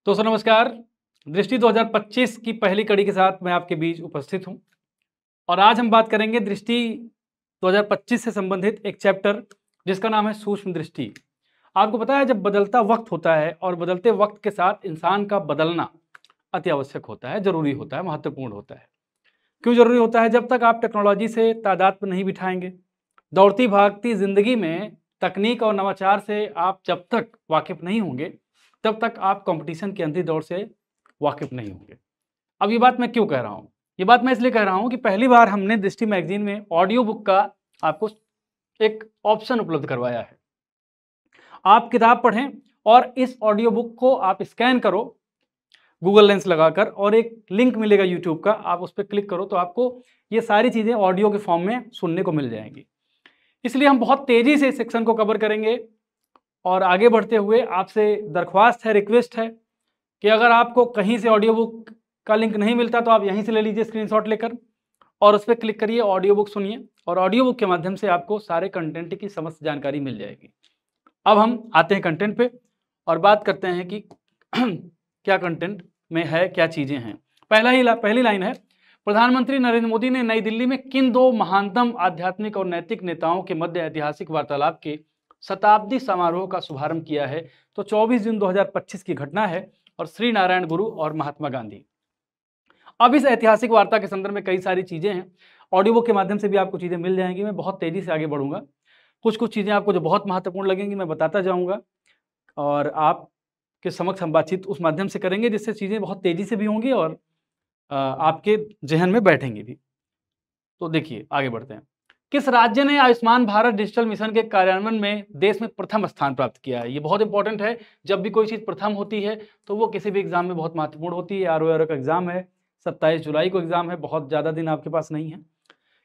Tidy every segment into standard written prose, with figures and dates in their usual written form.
दोस्तों नमस्कार। दृष्टि 2025 की पहली कड़ी के साथ मैं आपके बीच उपस्थित हूं और आज हम बात करेंगे दृष्टि 2025 से संबंधित एक चैप्टर जिसका नाम है सूक्ष्म दृष्टि। आपको पता है, जब बदलता वक्त होता है और बदलते वक्त के साथ इंसान का बदलना अति आवश्यक होता है, जरूरी होता है, महत्वपूर्ण होता है। क्यों जरूरी होता है? जब तक आप टेक्नोलॉजी से तादाद पर नहीं बिठाएंगे, दौड़ती भागती जिंदगी में तकनीक और नवाचार से आप जब तक वाकिफ नहीं होंगे, तब तक आप कंपटीशन की अंधी दौड़ से वाकिफ नहीं होंगे। अब ये बात मैं क्यों कह रहा हूँ? ये बात मैं इसलिए कह रहा हूँ कि पहली बार हमने दृष्टि मैगजीन में ऑडियो बुक का आपको एक ऑप्शन उपलब्ध करवाया है। आप किताब पढ़ें और इस ऑडियो बुक को आप स्कैन करो गूगल लेंस लगाकर, और एक लिंक मिलेगा यूट्यूब का, आप उस पर क्लिक करो तो आपको ये सारी चीज़ें ऑडियो के फॉर्म में सुनने को मिल जाएंगी। इसलिए हम बहुत तेज़ी से इस सेक्शन को कवर करेंगे और आगे बढ़ते हुए आपसे दरख्वास्त है, रिक्वेस्ट है कि अगर आपको कहीं से ऑडियो बुक का लिंक नहीं मिलता तो आप यहीं से ले लीजिए स्क्रीनशॉट लेकर और उस पर क्लिक करिए, ऑडियो बुक सुनिए और ऑडियो बुक के माध्यम से आपको सारे कंटेंट की समस्त जानकारी मिल जाएगी। अब हम आते हैं कंटेंट पे और बात करते हैं कि क्या कंटेंट में है, क्या चीज़ें हैं। पहली लाइन है, प्रधानमंत्री नरेंद्र मोदी ने नई दिल्ली में किन दो महानतम आध्यात्मिक और नैतिक नेताओं के मध्य ऐतिहासिक वार्तालाप के शताब्दी समारोह का शुभारंभ किया है? तो 24 जून 2025 की घटना है और श्री नारायण गुरु और महात्मा गांधी। अब इस ऐतिहासिक वार्ता के संदर्भ में कई सारी चीजें हैं, ऑडियो बुक के माध्यम से भी आपको चीजें मिल जाएंगी। मैं बहुत तेजी से आगे बढ़ूंगा, कुछ चीजें आपको जो बहुत महत्वपूर्ण लगेंगी मैं बताता जाऊंगा और आपके समक्ष हम बातचीत उस माध्यम से करेंगे जिससे चीजें बहुत तेजी से भी होंगी और आपके जहन में बैठेंगी भी। तो देखिए आगे बढ़ते हैं। किस राज्य ने आयुष्मान भारत डिजिटल मिशन के कार्यान्वयन में देश में प्रथम स्थान प्राप्त किया है? ये बहुत इंपॉर्टेंट है। जब भी कोई चीज प्रथम होती है तो वो किसी भी एग्जाम में बहुत महत्वपूर्ण होती है। आरओ का एग्जाम है, 27 जुलाई को एग्जाम है, बहुत ज्यादा दिन आपके पास नहीं है,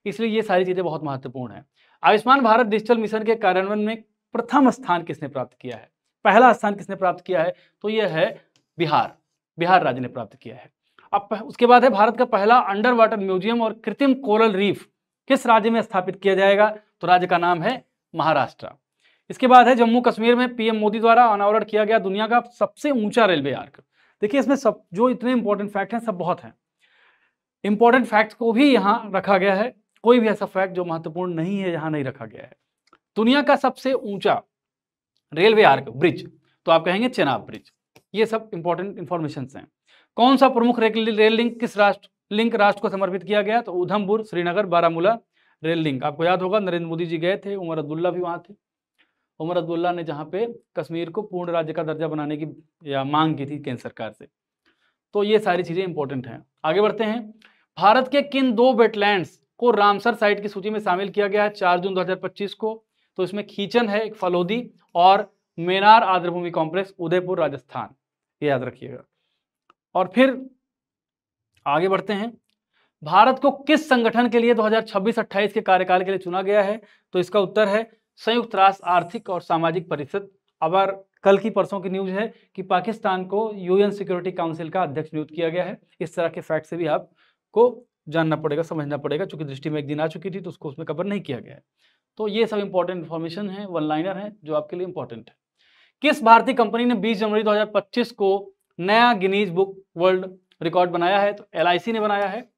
इसलिए ये सारी चीजें बहुत महत्वपूर्ण है। आयुष्मान भारत डिजिटल मिशन के कार्यान्वयन में प्रथम स्थान किसने प्राप्त किया है? पहला स्थान किसने प्राप्त किया है? तो यह है बिहार राज्य ने प्राप्त किया है। अब उसके बाद है, भारत का पहला अंडर वाटर म्यूजियम और कृत्रिम कोरल रीफ किस राज्य में स्थापित किया जाएगा? तो राज्य का नाम है महाराष्ट्र। इसके बाद है, जम्मू कश्मीर में पीएम मोदी द्वारा अनावरण किया गया दुनिया का सबसे ऊंचा रेलवे आर्क। देखिए इसमें सब जो इतने इंपॉर्टेंट फैक्ट हैं सब बहुत हैं, इंपॉर्टेंट फैक्ट्स को भी यहाँ रखा गया है, कोई भी ऐसा फैक्ट जो महत्वपूर्ण नहीं है यहाँ नहीं रखा गया है। दुनिया का सबसे ऊंचा रेलवे आर्क ब्रिज, तो आप कहेंगे चेनाब ब्रिज। ये सब इंपॉर्टेंट इंफॉर्मेशन हैं। कौन सा प्रमुख रेल लिंक किस राष्ट्र को समर्पित किया गया? तो उधमपुर श्रीनगर बारामूला रेल लिंक। आपको याद होगा नरेंद्र मोदी जी गए थे, उमर अब्दुल्ला भी वहां थे। उमर अब्दुल्ला ने जहां पे कश्मीर को पूर्ण राज्य का दर्जा बनाने की या मांग की थी केंद्र सरकार से। तो ये सारी चीजें इंपॉर्टेंट हैं। आगे बढ़ते हैं। भारत के किन दो वेटलैंड्स को रामसर साइट की सूची में शामिल किया गया है 4 जून 2025 को? तो इसमें खींचन है एक फलोदी और मेनार आर्द्रभूमि कॉम्प्लेक्स उदयपुर राजस्थान, ये याद रखिएगा। और फिर आगे बढ़ते हैं। भारत को किस संगठन के लिए 2026-28 के कार्यकाल के लिए चुना गया है? तो इसका उत्तर है संयुक्त राष्ट्र आर्थिक और सामाजिक परिषद। अब कल की परसों की न्यूज है कि पाकिस्तान को यूएन सिक्योरिटी काउंसिल का अध्यक्ष नियुक्त किया गया है। इस तरह के फैक्ट से भी आपको जानना पड़ेगा, समझना पड़ेगा, चूंकि दृष्टि में एक दिन आ चुकी थी तो उसको उसमें कवर नहीं किया गया है। तो ये सब इंपॉर्टेंट इन्फॉर्मेशन है, वन लाइनर है जो आपके लिए इंपॉर्टेंट है। किस भारतीय कंपनी ने 20 जनवरी 2025 को नया गिनीज बुक वर्ल्ड रिकॉर्ड बनाया है? तो LIC ने बनाया है।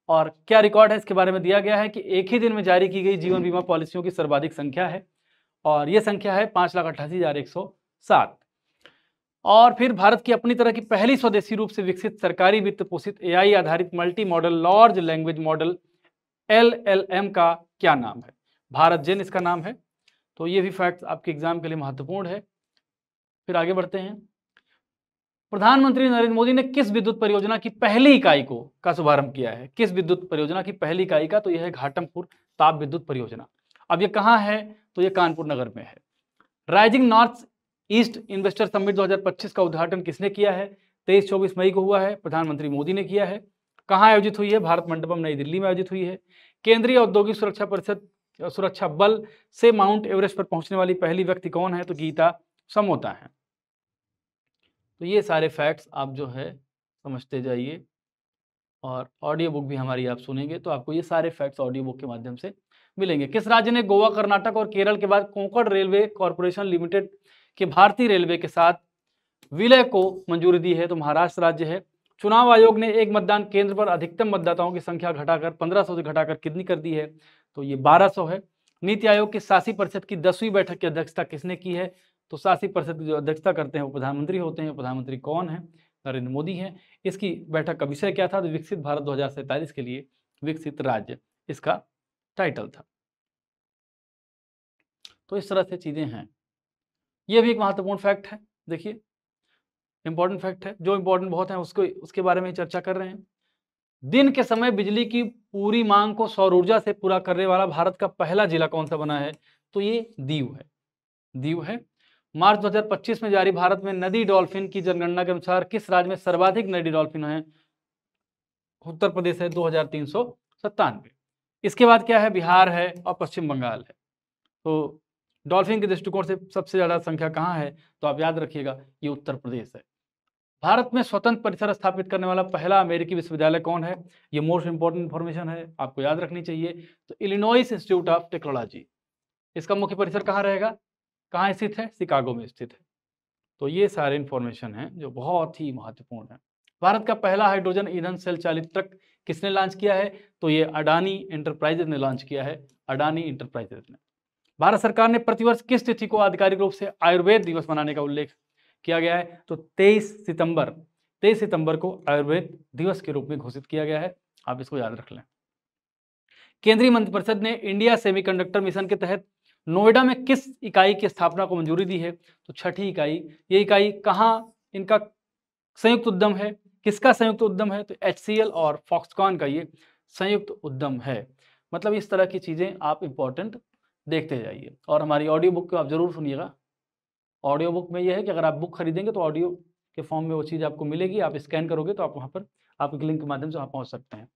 और क्या रिकॉर्ड है इसके बारे में दिया गया है कि एक ही दिन में जारी की गई जीवन बीमा पॉलिसियों की सर्वाधिक संख्या है और यह संख्या है 5,88,107। और फिर भारत की अपनी तरह की पहली स्वदेशी रूप से विकसित सरकारी वित्त पोषित AI आधारित multi modal large language model LLM का क्या नाम है? भारत जेन इसका नाम है। तो ये भी फैक्ट आपके एग्जाम के लिए महत्वपूर्ण है। फिर आगे बढ़ते हैं। प्रधानमंत्री नरेंद्र मोदी ने किस विद्युत परियोजना की पहली इकाई का शुभारंभ किया है? किस विद्युत परियोजना की पहली इकाई का? तो यह है घाटमपुर ताप विद्युत परियोजना। अब ये कहाँ है? तो ये कानपुर नगर में है। Rising north east investor summit 2025 का उद्घाटन किसने किया है? 23-24 मई को हुआ है, प्रधानमंत्री मोदी ने किया है। कहाँ आयोजित हुई है? भारत मंडपम नई दिल्ली में आयोजित हुई है। केंद्रीय औद्योगिक सुरक्षा परिषद सुरक्षा बल से माउंट एवरेस्ट पर पहुंचने वाली पहली व्यक्ति कौन है? तो गीता समोता है। तो ये सारे फैक्ट्स आप जो है समझते जाइए और ऑडियो बुक भी हमारी आप सुनेंगे तो आपको ये सारे फैक्ट्स ऑडियो बुक के माध्यम से मिलेंगे। किस राज्य ने गोवा, कर्नाटक और केरल के बाद कोंकण रेलवे कॉरपोरेशन लिमिटेड के भारतीय रेलवे के साथ विलय को मंजूरी दी है तो महाराष्ट्र राज्य है। चुनाव आयोग ने एक मतदान केंद्र पर अधिकतम मतदाताओं की संख्या घटाकर 1500 से घटाकर कितनी कर दी है, तो ये 1200 है। नीति आयोग की शासी परिषद की 10वीं बैठक की अध्यक्षता किसने की है, तो शासी परिषद की जो अध्यक्षता करते हैं वो प्रधानमंत्री होते हैं। प्रधानमंत्री कौन है, नरेंद्र मोदी है। इसकी बैठक का विषय क्या था, तो विकसित भारत 2047 के लिए विकसित राज्य इसका टाइटल था। तो इस तरह से चीजें हैं। ये भी एक महत्वपूर्ण फैक्ट है, देखिए इंपॉर्टेंट फैक्ट है, जो इंपॉर्टेंट बहुत है उसके बारे में चर्चा कर रहे हैं। दिन के समय बिजली की पूरी मांग को सौर ऊर्जा से पूरा करने वाला भारत का पहला जिला कौन सा बना है, तो ये दीव है, दीव है। मार्च 2025 में जारी भारत में नदी डॉल्फिन की जनगणना के अनुसार किस राज्य में सर्वाधिक नदी डॉल्फिन है, उत्तर प्रदेश है 2397। इसके बाद क्या है, बिहार है और पश्चिम बंगाल है। तो डॉल्फिन के दृष्टिकोण से सबसे ज्यादा संख्या कहाँ है, तो आप याद रखिएगा ये उत्तर प्रदेश है। भारत में स्वतंत्र परिसर स्थापित करने वाला पहला अमेरिकी विश्वविद्यालय कौन है, ये मोस्ट इंपोर्टेंट इंफॉर्मेशन है, आपको याद रखनी चाहिए। तो इलिनॉइस इंस्टीट्यूट ऑफ टेक्नोलॉजी, इसका मुख्य परिसर कहाँ रहेगा, कहाँ स्थित है, शिकागो में स्थित है। तो ये सारे इंफॉर्मेशन हैं जो बहुत ही महत्वपूर्ण है। भारत का पहला हाइड्रोजन ईंधन सेल चालित ट्रक किसने लॉन्च किया है, तो ये अडानी इंटरप्राइजेज ने लॉन्च किया है, अडानी इंटरप्राइजेज ने। भारत सरकार ने प्रतिवर्ष किस तिथि को आधिकारिक रूप से आयुर्वेद दिवस मनाने का उल्लेख किया गया है, तो 23 सितंबर को आयुर्वेद दिवस के रूप में घोषित किया गया है, आप इसको याद रख लें। केंद्रीय मंत्रिपरिषद ने इंडिया सेमीकंडक्टर मिशन के तहत नोएडा में किस इकाई की स्थापना को मंजूरी दी है, तो छठी इकाई। ये इकाई कहाँ, इनका संयुक्त उद्यम है, किसका संयुक्त उद्यम है, तो HCL और फॉक्सकॉन का ये संयुक्त उद्यम है। मतलब इस तरह की चीजें आप इंपॉर्टेंट देखते जाइए और हमारी ऑडियो बुक को आप जरूर सुनिएगा। ऑडियो बुक में यह है कि अगर आप बुक खरीदेंगे तो ऑडियो के फॉर्म में वो चीज़ आपको मिलेगी, आप स्कैन करोगे तो आप वहाँ पर आप एक लिंक के माध्यम से वहाँ पहुँच सकते हैं।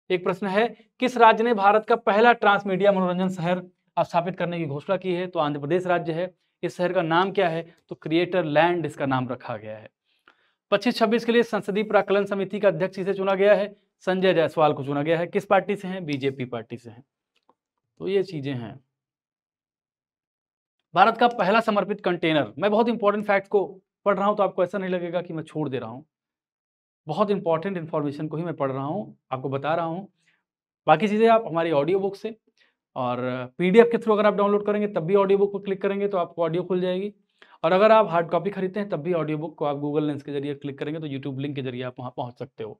एक प्रश्न है, किस राज्य ने भारत का पहला ट्रांसमीडिया मनोरंजन शहर स्थापित करने की घोषणा की है, तो आंध्र प्रदेश राज्य है। इस शहर का नाम क्या है, तो क्रिएटर लैंड इसका नाम रखा गया है। 25-26 के लिए संसदीय प्राक्कलन समिति का अध्यक्ष इसे चुना गया है, संजय जायसवाल को चुना गया है। किस पार्टी से हैं, बीजेपी पार्टी से हैं। तो ये चीजें हैं। भारत का पहला समर्पित कंटेनर, मैं बहुत इंपॉर्टेंट फैक्ट को पढ़ रहा हूं तो आपको ऐसा नहीं लगेगा कि मैं छोड़ दे रहा हूं, बहुत इंपॉर्टेंट इंफॉर्मेशन को ही मैं पढ़ रहा हूं, आपको बता रहा हूं। बाकी चीज़ें आप हमारी ऑडियो बुक से और PDF के थ्रू अगर आप डाउनलोड करेंगे तब भी ऑडियो बुक को क्लिक करेंगे तो आपको ऑडियो खुल जाएगी, और अगर आप हार्ड कॉपी खरीदते हैं तब भी ऑडियो बुक को आप गूगल लेंस के जरिए क्लिक करेंगे तो यूट्यूब लिंक के जरिए आप वहाँ पहुँच सकते हो।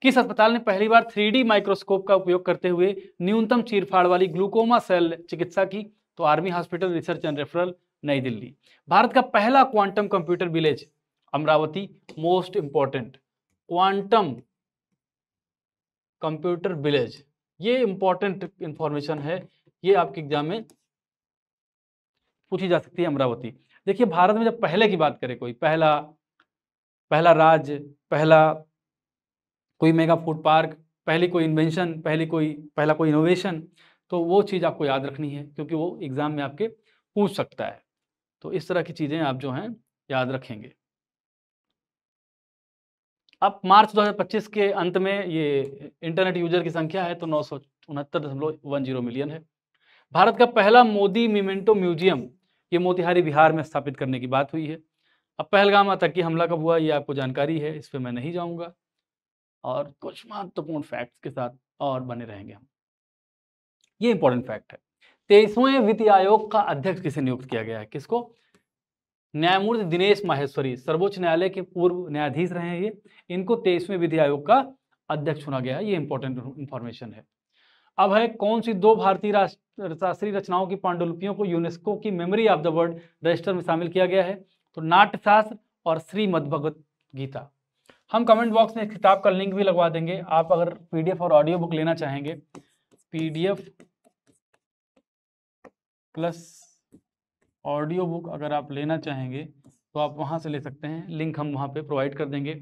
किस अस्पताल ने पहली बार 3D माइक्रोस्कोप का उपयोग करते हुए न्यूनतम चीरफाड़ वाली ग्लूकोमा सेल चिकित्सा की, तो army hospital research and referral, नई दिल्ली। भारत का पहला quantum computer village, Amravati. Most important, quantum computer village, ये इंपॉर्टेंट इंफॉर्मेशन है, ये आपके एग्जाम में पूछी जा सकती है। अमरावती, देखिए भारत में जब पहले की बात करें, कोई पहला राज्य, कोई मेगा फूड पार्क, पहली कोई इन्वेंशन, पहला कोई इनोवेशन, तो वो चीज़ आपको याद रखनी है क्योंकि वो एग्जाम में आपके पूछ सकता है। तो इस तरह की चीज़ें आप जो हैं याद रखेंगे। अब मार्च 2025 के अंत में ये इंटरनेट यूजर की संख्या है तो 969.10 मिलियन है। भारत का पहला मोदी मिमेंटो म्यूजियम, ये मोतिहारी बिहार में स्थापित करने की बात हुई है। अब पहलगाम आतंकी हमला कब हुआ ये आपको जानकारी है, इस पर मैं नहीं जाऊंगा, और कुछ महत्वपूर्ण फैक्ट्स के साथ और बने रहेंगे हम। ये इंपॉर्टेंट फैक्ट है, 23वें वित्त आयोग का अध्यक्ष किसे नियुक्त किया गया है, किसको, न्यायमूर्ति दिनेश माहेश्वरी, सर्वोच्च न्यायालय के पूर्व न्यायाधीश रहे हैं ये, इनको 23वें विधि आयोग का अध्यक्ष चुना गया है। ये इंपॉर्टेंट इंफॉर्मेशन है। अब है, कौन सी दो भारतीय शास्त्रीय रचनाओं की पांडुलिपियों को यूनेस्को की memory of the world register में शामिल किया गया है, तो नाट्यशास्त्र और श्रीमद् भगवत गीता। हम कमेंट बॉक्स में इस किताब का लिंक भी लगवा देंगे, आप अगर PDF और ऑडियो बुक लेना चाहेंगे, PDF प्लस ऑडियो बुक अगर आप लेना चाहेंगे तो आप वहाँ से ले सकते हैं, लिंक हम वहाँ पे प्रोवाइड कर देंगे।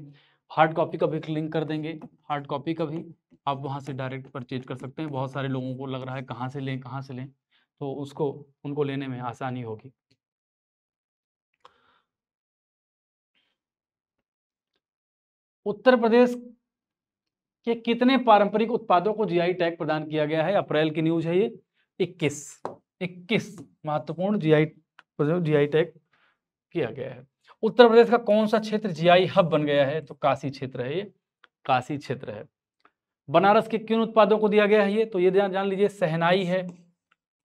हार्ड कॉपी का भी लिंक कर देंगे, हार्ड कॉपी का भी आप वहाँ से डायरेक्ट परचेज कर सकते हैं। बहुत सारे लोगों को लग रहा है कहाँ से लें, तो उनको लेने में आसानी होगी। उत्तर प्रदेश के कितने पारंपरिक उत्पादों को GI टैग प्रदान किया गया है, अप्रैल की न्यूज है ये, 21 महत्वपूर्ण GI टैग किया गया है। उत्तर प्रदेश का कौन सा क्षेत्र जीआई हब बन गया है? तो काशी क्षेत्र है, ये काशी क्षेत्र है। बनारस के किन उत्पादों को दिया गया है ये? तो ये जान लीजिए, शहनाई है,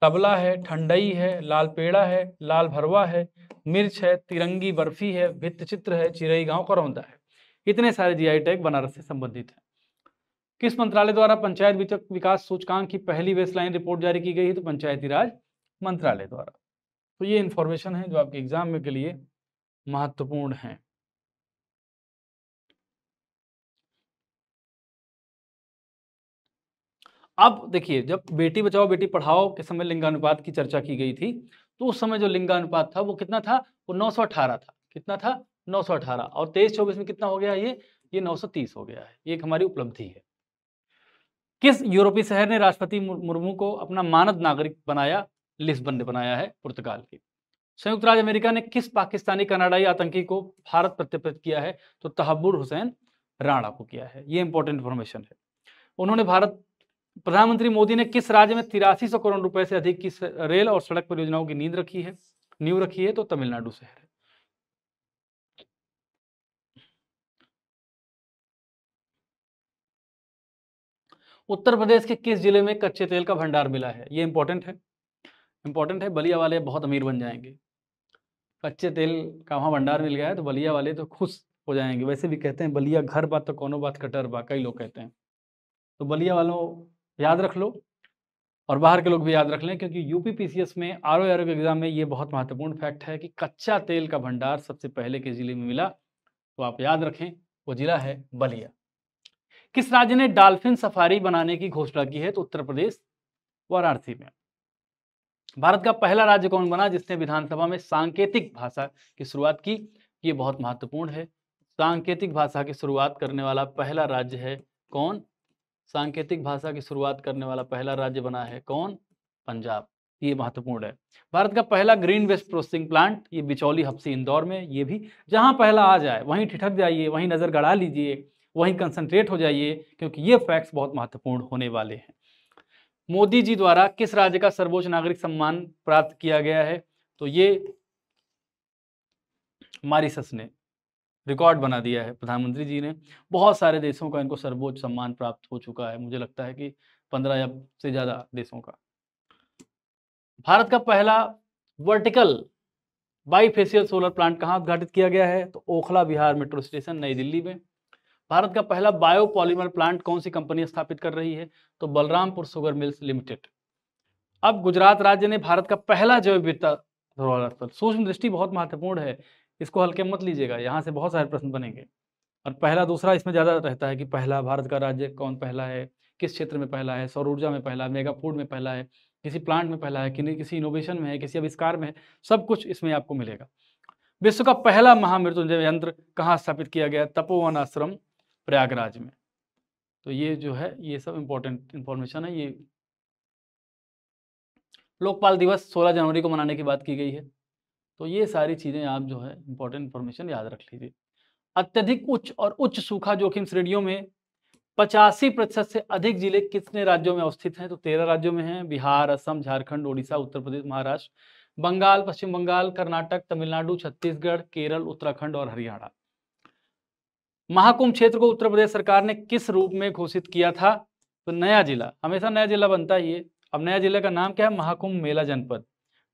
तबला है, ठंडई है, लाल पेड़ा है, लाल भरवा है, मिर्च है, तिरंगी बर्फी है, भित्त चित्र है, चिरई गांव का रौंदा है। इतने सारे जीआई टैग बनारस से संबंधित है। किस मंत्रालय द्वारा पंचायत विकास सूचकांक की पहली बेसलाइन रिपोर्ट जारी की गई है? तो पंचायती राज मंत्रालय द्वारा। तो ये इंफॉर्मेशन है जो आपके एग्जाम में के लिए महत्वपूर्ण है। अब देखिए, जब बेटी बचाओ बेटी पढ़ाओ के समय लिंगानुपात की चर्चा की गई थी, तो उस समय जो लिंगानुपात था वो कितना था? वो 918 था। कितना था? 918। और 23-24 में कितना हो गया? ये 930 हो गया है। ये एक हमारी उपलब्धि है। किस यूरोपीय शहर ने राष्ट्रपति मुर्मू को अपना मानद नागरिक बनाया? लिस्बन ने बनाया है, पुर्तगाल की। संयुक्त राज्य अमेरिका ने किस पाकिस्तानी कनाडाई आतंकी को भारत प्रत्यर्पित किया है? तो तहब्बुर हुसैन राणा को किया है। ये इंपॉर्टेंट इंफॉर्मेशन है। उन्होंने प्रधानमंत्री मोदी ने किस राज्य में 8300 करोड़ रुपए से अधिक की रेल और सड़क परियोजनाओं की नींव रखी है? तो तमिलनाडु शहर है। उत्तर प्रदेश के किस जिले में कच्चे तेल का भंडार मिला है? ये इंपॉर्टेंट है। बलिया वाले बहुत अमीर बन जाएंगे। कच्चे तेल का वहाँ भंडार मिल गया है तो बलिया वाले तो खुश हो जाएंगे। वैसे भी कहते हैं बलिया घर बात तो कोनो बात कटर बा, कई लोग कहते हैं। तो बलिया वालों याद रख लो, और बाहर के लोग भी याद रख लें, क्योंकि यूपी पीसीएस में आरओ के एग्जाम में ये बहुत महत्वपूर्ण फैक्ट है कि कच्चा तेल का भंडार सबसे पहले किस जिले में मिला? तो आप याद रखें, वो जिला है बलिया। किस राज्य ने डॉल्फिन सफारी बनाने की घोषणा की है? तो उत्तर प्रदेश, वाराणसी में। भारत का पहला राज्य कौन बना जिसने विधानसभा में सांकेतिक भाषा की शुरुआत की? ये बहुत महत्वपूर्ण है। सांकेतिक भाषा की शुरुआत करने वाला पहला राज्य है कौन? सांकेतिक भाषा की शुरुआत करने वाला पहला राज्य बना है कौन? पंजाब। ये महत्वपूर्ण है। भारत का पहला ग्रीन वेस्ट प्रोसेसिंग प्लांट, ये बिचौली हप्सी इंदौर में। ये भी जहां पहला आ जाए वहीं ठिठक जाइए, वहीं नजर गड़ा लीजिए, वहीं कंसंट्रेट हो जाइए, क्योंकि ये फैक्ट्स बहुत महत्वपूर्ण होने वाले हैं। मोदी जी द्वारा किस राज्य का सर्वोच्च नागरिक सम्मान प्राप्त किया गया है? तो ये मॉरिशस ने रिकॉर्ड बना दिया है प्रधानमंत्री जी ने। बहुत सारे देशों का इनको सर्वोच्च सम्मान प्राप्त हो चुका है, मुझे लगता है कि 15 या से ज़्यादा देशों का। भारत का पहला वर्टिकल बाईफेशियल सोलर प्लांट कहाँ उद्घाटित किया गया है? तो ओखला विहार मेट्रो स्टेशन, नई दिल्ली में। भारत का पहला बायोपॉलीमर प्लांट कौन सी कंपनी स्थापित कर रही है? तो बलरामपुर शुगर मिल्स लिमिटेड। अब गुजरात राज्य ने भारत का पहला जैव विविधता धरोहर स्थल, सूक्ष्म दृष्टि बहुत महत्वपूर्ण है, इसको हल्के मत लीजिएगा, यहाँ से बहुत सारे प्रश्न बनेंगे। और पहला दूसरा इसमें ज़्यादा रहता है कि पहला भारत का राज्य कौन पहला है, किस क्षेत्र में पहला है, सौर ऊर्जा में पहला है, मेगा फूड में पहला है, किसी प्लांट में पहला है, किसी इनोवेशन में है, किसी आविष्कार में है, सब कुछ इसमें आपको मिलेगा। विश्व का पहला महामृत्युंजय यंत्र कहाँ स्थापित किया गया? तपोवन आश्रम, प्रयागराज में। तो ये जो है ये सब इंपॉर्टेंट इंफॉर्मेशन है। ये लोकपाल दिवस 16 जनवरी को मनाने की बात की गई है। तो ये सारी चीज़ें आप जो है इंपॉर्टेंट इंफॉर्मेशन याद रख लीजिए। अत्यधिक उच्च और उच्च सूखा जोखिम श्रेणियों में 85% से अधिक जिले कितने राज्यों में अवस्थित हैं? तो 13 राज्यों में हैं, बिहार, असम, झारखंड, ओडिशा, उत्तर प्रदेश, महाराष्ट्र, बंगाल, पश्चिम बंगाल, कर्नाटक, तमिलनाडु, छत्तीसगढ़, केरल, उत्तराखंड और हरियाणा। महाकुंभ क्षेत्र को उत्तर प्रदेश सरकार ने किस रूप में घोषित किया था? तो नया जिला, हमेशा नया जिला बनता ही है। अब नया जिले का नाम क्या है? महाकुंभ मेला जनपद।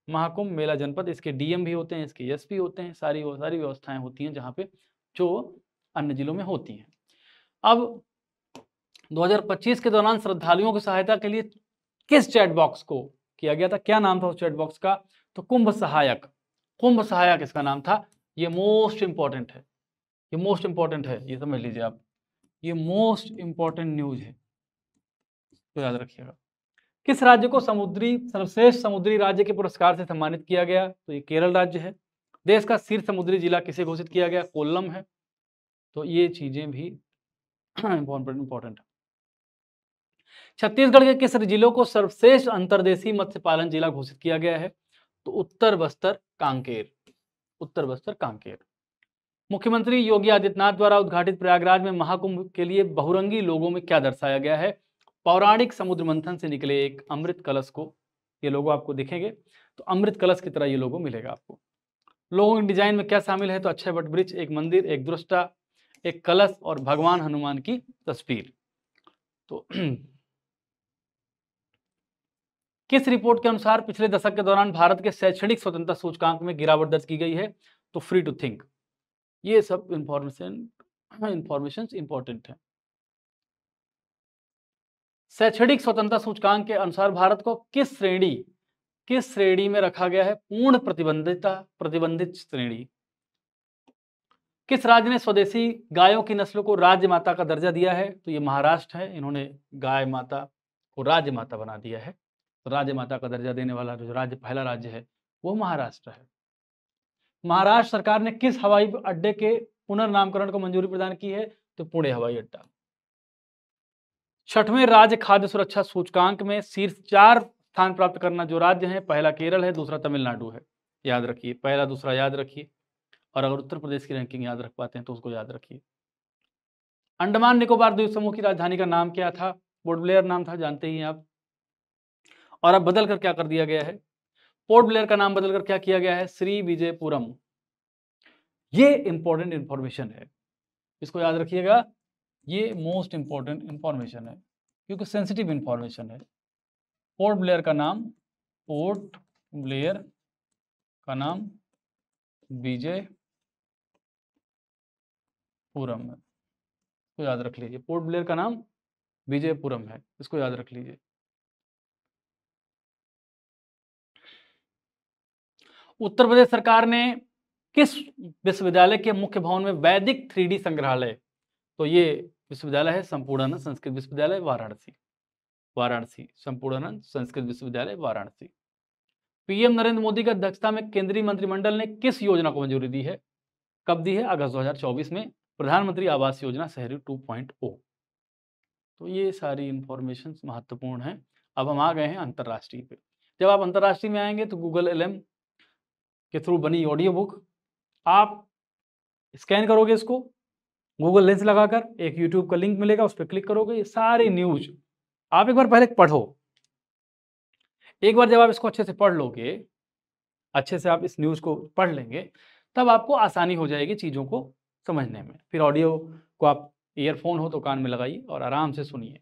महाकुंभ मेला जनपद, इसके डीएम भी होते हैं, इसके एसपी होते हैं, सारी व्यवस्थाएं होती हैं जहाँ पे जो अन्य जिलों में होती हैं। अब 2025 के दौरान श्रद्धालुओं की सहायता के लिए किस चैट बॉक्स को किया गया था? क्या नाम था उस चैट बॉक्स का? तो कुंभ सहायक। कुंभ सहायक इसका नाम था। ये मोस्ट इंपॉर्टेंट है, ये मोस्ट इंपॉर्टेंट है, ये समझ लीजिए आप, ये मोस्ट इंपॉर्टेंट न्यूज है, तो याद रखिएगा। किस राज्य को सर्वश्रेष्ठ समुद्री राज्य के पुरस्कार से सम्मानित किया गया? तो ये केरल राज्य है। देश का शीर्ष समुद्री जिला किसे घोषित किया गया? कोल्लम है। तो ये चीजें भी इंपॉर्टेंट है। छत्तीसगढ़ के किस जिलों को सर्वश्रेष्ठ अंतर्देशीय मत्स्य पालन जिला घोषित किया गया है? तो उत्तर बस्तर कांकेर, उत्तर बस्तर कांकेर। मुख्यमंत्री योगी आदित्यनाथ द्वारा उद्घाटित प्रयागराज में महाकुंभ के लिए बहुरंगी लोगों में क्या दर्शाया गया है? पौराणिक समुद्र मंथन से निकले एक अमृत कलश को, ये लोगो आपको दिखेंगे, तो अमृत कलश की तरह ये लोगो मिलेगा आपको। लोगों के डिजाइन में क्या शामिल है? तो अक्षय वट वृक्ष, एक मंदिर, एक दृष्टा, एक कलश और भगवान हनुमान की तस्वीर। तो किस रिपोर्ट के अनुसार पिछले दशक के दौरान भारत के शैक्षणिक स्वतंत्रता सूचकांक में गिरावट दर्ज की गई है? तो फ्री टू थिंक। ये सब इंफॉर्मेशन इंपॉर्टेंट है। शैक्षणिक स्वतंत्रता सूचकांक के अनुसार भारत को किस श्रेणी में रखा गया है? पूर्ण प्रतिबंधित श्रेणी। किस राज्य ने स्वदेशी गायों की नस्लों को राज्य माता का दर्जा दिया है? तो ये महाराष्ट्र है। इन्होंने गाय माता को राज्य माता बना दिया है। तो राज्य माता का दर्जा देने वाला जो राज्य पहला राज्य है वो महाराष्ट्र है। महाराष्ट्र सरकार ने किस हवाई अड्डे के पुनर्नामकरण को मंजूरी प्रदान की है? तो पुणे हवाई अड्डा। 6वें राज्य खाद्य सुरक्षा सूचकांक में शीर्ष 4 स्थान प्राप्त करना जो राज्य है, पहला केरल है, दूसरा तमिलनाडु है। याद रखिए, पहला दूसरा याद रखिए, और अगर उत्तर प्रदेश की रैंकिंग याद रख पाते हैं तो उसको याद रखिए। अंडमान निकोबार द्वीप समूह की राजधानी का नाम क्या था? पोर्ट ब्लेयर नाम था, जानते ही हैं आप। और अब बदल कर क्या कर दिया गया है? पोर्ट ब्लेयर का नाम बदलकर क्या किया गया है? श्री विजयपुरम। ये इंपॉर्टेंट इंफॉर्मेशन है, इसको याद रखिएगा। ये मोस्ट इंपॉर्टेंट इंफॉर्मेशन है क्योंकि सेंसिटिव इंफॉर्मेशन है। पोर्ट ब्लेयर का नाम विजयपुरम है, इसको याद रख लीजिए। पोर्ट ब्लेयर का नाम विजयपुरम है, इसको याद रख लीजिए। उत्तर प्रदेश सरकार ने किस विश्वविद्यालय के मुख्य भवन में वैदिक 3D संग्रहालय? तो ये विश्वविद्यालय है संपूर्णानंद संस्कृत विश्वविद्यालय वाराणसी, संपूर्णानंद संस्कृत विश्वविद्यालय वाराणसी। पीएम नरेंद्र मोदी की अध्यक्षता में केंद्रीय मंत्रिमंडल ने किस योजना को मंजूरी दी है? कब दी है? अगस्त 2024 में, प्रधानमंत्री आवास योजना शहरी 2.0। तो ये सारी इंफॉर्मेशन महत्वपूर्ण है। अब हम आ गए हैं अंतर्राष्ट्रीय पे। जब आप अंतर्राष्ट्रीय में आएंगे तो गूगल LM के थ्रू बनी ऑडियो बुक आप स्कैन करोगे, इसको गूगल लेंस लगाकर, एक यूट्यूब का लिंक मिलेगा, उस पर क्लिक करोगे, ये सारे न्यूज आप एक बार पहले पढ़ो। एक बार जब आप इसको अच्छे से पढ़ लोगे, अच्छे से आप इस न्यूज को पढ़ लेंगे, तब आपको आसानी हो जाएगी चीज़ों को समझने में। फिर ऑडियो को आप ईयरफोन हो तो कान में लगाइए और आराम से सुनिए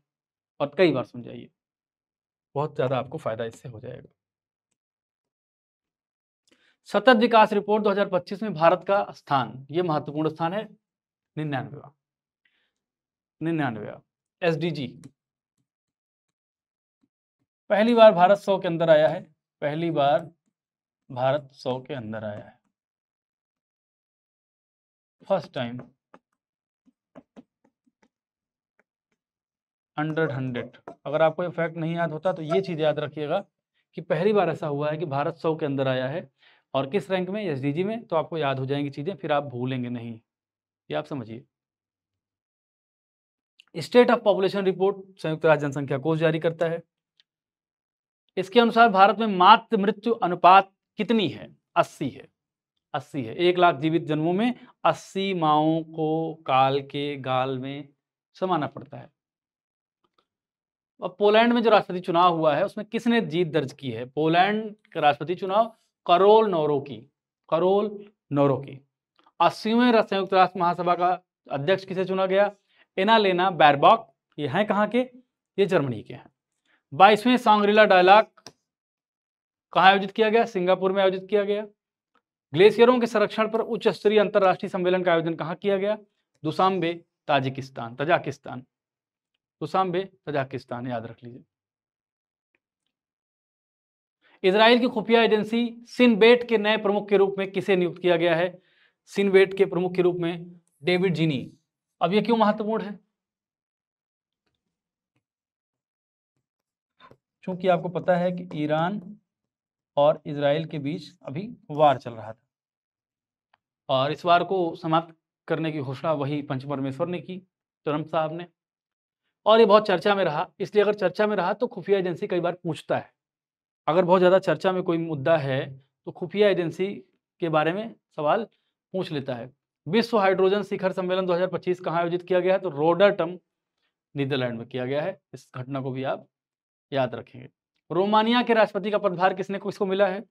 और कई बार सुन जाइए, बहुत ज़्यादा आपको फायदा इससे हो जाएगा। सतत विकास रिपोर्ट 2025 में भारत का स्थान, ये महत्वपूर्ण स्थान है, 99वां SDG। पहली बार भारत 100 के अंदर आया है, पहली बार भारत 100 के अंदर आया है, फर्स्ट टाइम अंडर 100। अगर आपको ये फैक्ट नहीं याद होता तो ये चीज़ याद रखिएगा कि पहली बार ऐसा हुआ है कि भारत 100 के अंदर आया है, और किस रैंक में? SDG में। तो आपको याद हो जाएंगी चीज़ें, फिर आप भूलेंगे नहीं, ये आप समझिए। स्टेट ऑफ पॉपुलेशन रिपोर्ट संयुक्त राष्ट्र जनसंख्या कोष जारी करता है। इसके अनुसार भारत में मातृ मृत्यु अनुपात कितनी है? 80 है। 80 है। 1 लाख जीवित जन्मों में 80 माओं को काल के गाल में समाना पड़ता है। अब पोलैंड में जो राष्ट्रपति चुनाव हुआ है उसमें किसने जीत दर्ज की है? पोलैंड का राष्ट्रपति चुनाव करोल नोरोकी। 80वें संयुक्त राष्ट्र महासभा का अध्यक्ष किसे चुना गया? Annalena Baerbock. ये हैं कहाँ के? ये जर्मनी के हैं। 22वें सांग्रीला डायलॉग कहाँ आयोजित किया गया? सिंगापुर में आयोजित किया गया। ग्लेशियरों के संरक्षण पर उच्च स्तरीय अंतर्राष्ट्रीय सम्मेलन का आयोजन कहाँ किया गया? दुशांबे तजाकिस्तान, याद रख लीजिए। इजराइल की खुफिया एजेंसी सिनबेट के नए प्रमुख के रूप में किसे नियुक्त किया गया है? सिनबेट के प्रमुख के रूप में डेविड जिनी। अब ये क्यों महत्वपूर्ण है? क्योंकि आपको पता है कि ईरान और इजराइल के बीच अभी वार चल रहा था, और इस वार को समाप्त करने की घोषणा वही पंच परमेश्वर ने की, ट्रंप साहब ने, और ये बहुत चर्चा में रहा। इसलिए अगर चर्चा में रहा तो खुफिया एजेंसी कई बार पूछता है, अगर बहुत ज़्यादा चर्चा में कोई मुद्दा है तो खुफिया एजेंसी के बारे में सवाल पूछ लेता है। विश्व हाइड्रोजन शिखर सम्मेलन 2025 कहाँ आयोजित किया गया है? तो रोटरडम, नीदरलैंड में किया गया है। इस घटना को भी आप याद रखेंगे। रोमानिया के राष्ट्रपति का पदभार किसको मिला है?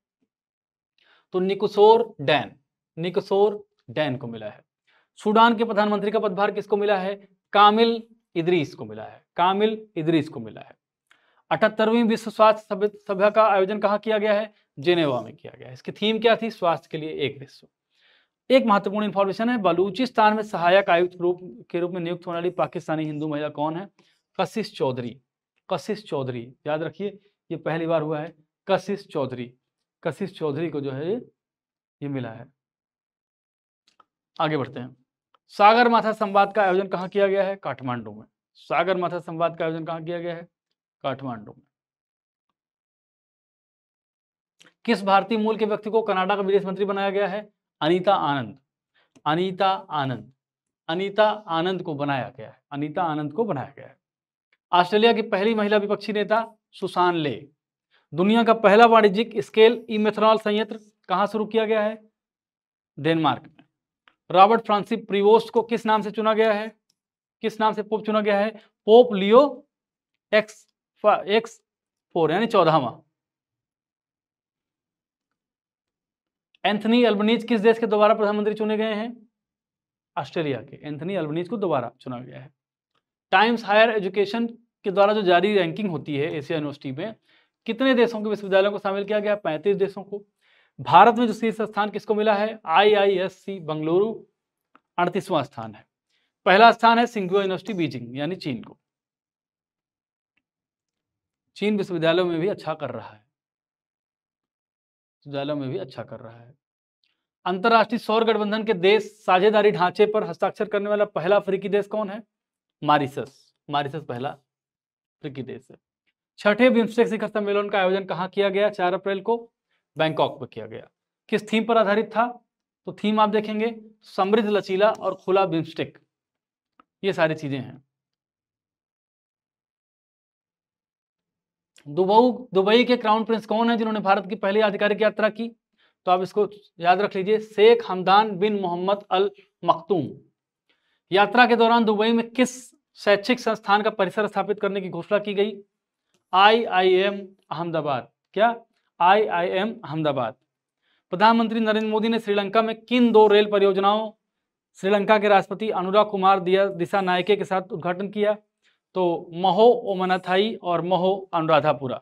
तो निकोसोर डैन। निकसोर डैन को मिला है। सूडान के प्रधानमंत्री का पदभार किसको मिला है? कामिल इदरीस को मिला है। कामिल इदरीस को मिला है। 78वीं विश्व स्वास्थ्य सभा का आयोजन कहाँ किया गया है? जेनेवा में किया गया है। इसकी थीम क्या थी? स्वास्थ्य के लिए एक विश्व। एक महत्वपूर्ण इंफॉर्मेशन है, बलूचिस्तान में सहायक आयुक्त के रूप में नियुक्त होने वाली पाकिस्तानी हिंदू महिला कौन है? कशिश चौधरी। कशिश चौधरी, याद रखिए, ये पहली बार हुआ है। कशिश चौधरी, कशिश चौधरी को जो है ये मिला है। आगे बढ़ते हैं। सागरमाथा संवाद का आयोजन कहाँ किया गया है? काठमांडू में। सागरमाथा संवाद का आयोजन कहाँ किया गया है? काठमांडू में। किस भारतीय मूल के व्यक्ति को कनाडा का विदेश मंत्री बनाया गया है? अनीता आनंद। अनीता आनंद, अनीता आनंद को बनाया गया है। अनीता आनंद को बनाया गया है। ऑस्ट्रेलिया की पहली महिला विपक्षी नेता सुसान ले। दुनिया का पहला वाणिज्यिक स्केल इमेथनॉल संयंत्र कहाँ शुरू किया गया है? डेनमार्क में। रॉबर्ट फ्रांसिस प्रीवोस्ट को किस नाम से चुना गया है? किस नाम से पोप चुना गया है? पोप लियो X4 यानी 14वां। एंथनी अल्बनीज किस देश के दोबारा प्रधानमंत्री चुने गए हैं? ऑस्ट्रेलिया के। एंथनी अल्बनीज को दोबारा चुना गया है। टाइम्स हायर एजुकेशन के द्वारा जो जारी रैंकिंग होती है एशिया यूनिवर्सिटी में, कितने देशों के विश्वविद्यालयों को शामिल किया गया? 35 देशों को। भारत में जो शीर्ष स्थान किसको मिला है? IISc बंगलुरु 38वां स्थान है। पहला स्थान है सिंघुआ यूनिवर्सिटी बीजिंग यानी चीन को। चीन विश्वविद्यालयों में भी अच्छा कर रहा है, विश्वविद्यालयों में भी अच्छा कर रहा है। अंतरराष्ट्रीय सौर गठबंधन के देश साझेदारी ढांचे पर हस्ताक्षर करने वाला पहला अफ्रीकी देश कौन है? मॉरिशस। मॉरिशस पहला अफ्रीकी देश है। छठे बिम्स्टेक शिखर सम्मेलन का आयोजन कहाँ किया गया? 4 अप्रैल को बैंकॉक में किया गया। किस थीम पर आधारित था? तो थीम आप देखेंगे समृद्ध, लचीला और खुला बिम्स्टेक, ये सारी चीजें हैं। दुबई के क्राउन प्रिंस कौन है जिन्होंने भारत की पहली आधिकारिक यात्रा की? तो आप इसको याद रख लीजिए, शेख हमदान बिन मोहम्मद अल मखतूम। यात्रा के दौरान दुबई में किस शैक्षिक संस्थान का परिसर स्थापित करने की घोषणा की गई? IIM अहमदाबाद। क्या? IIM अहमदाबाद। प्रधानमंत्री नरेंद्र मोदी ने श्रीलंका में किन 2 रेल परियोजनाओं श्रीलंका के राष्ट्रपति अनुराग कुमार दिसानायके के साथ उद्घाटन किया? तो महो ओमनाथाई और महो अनुराधापुरा।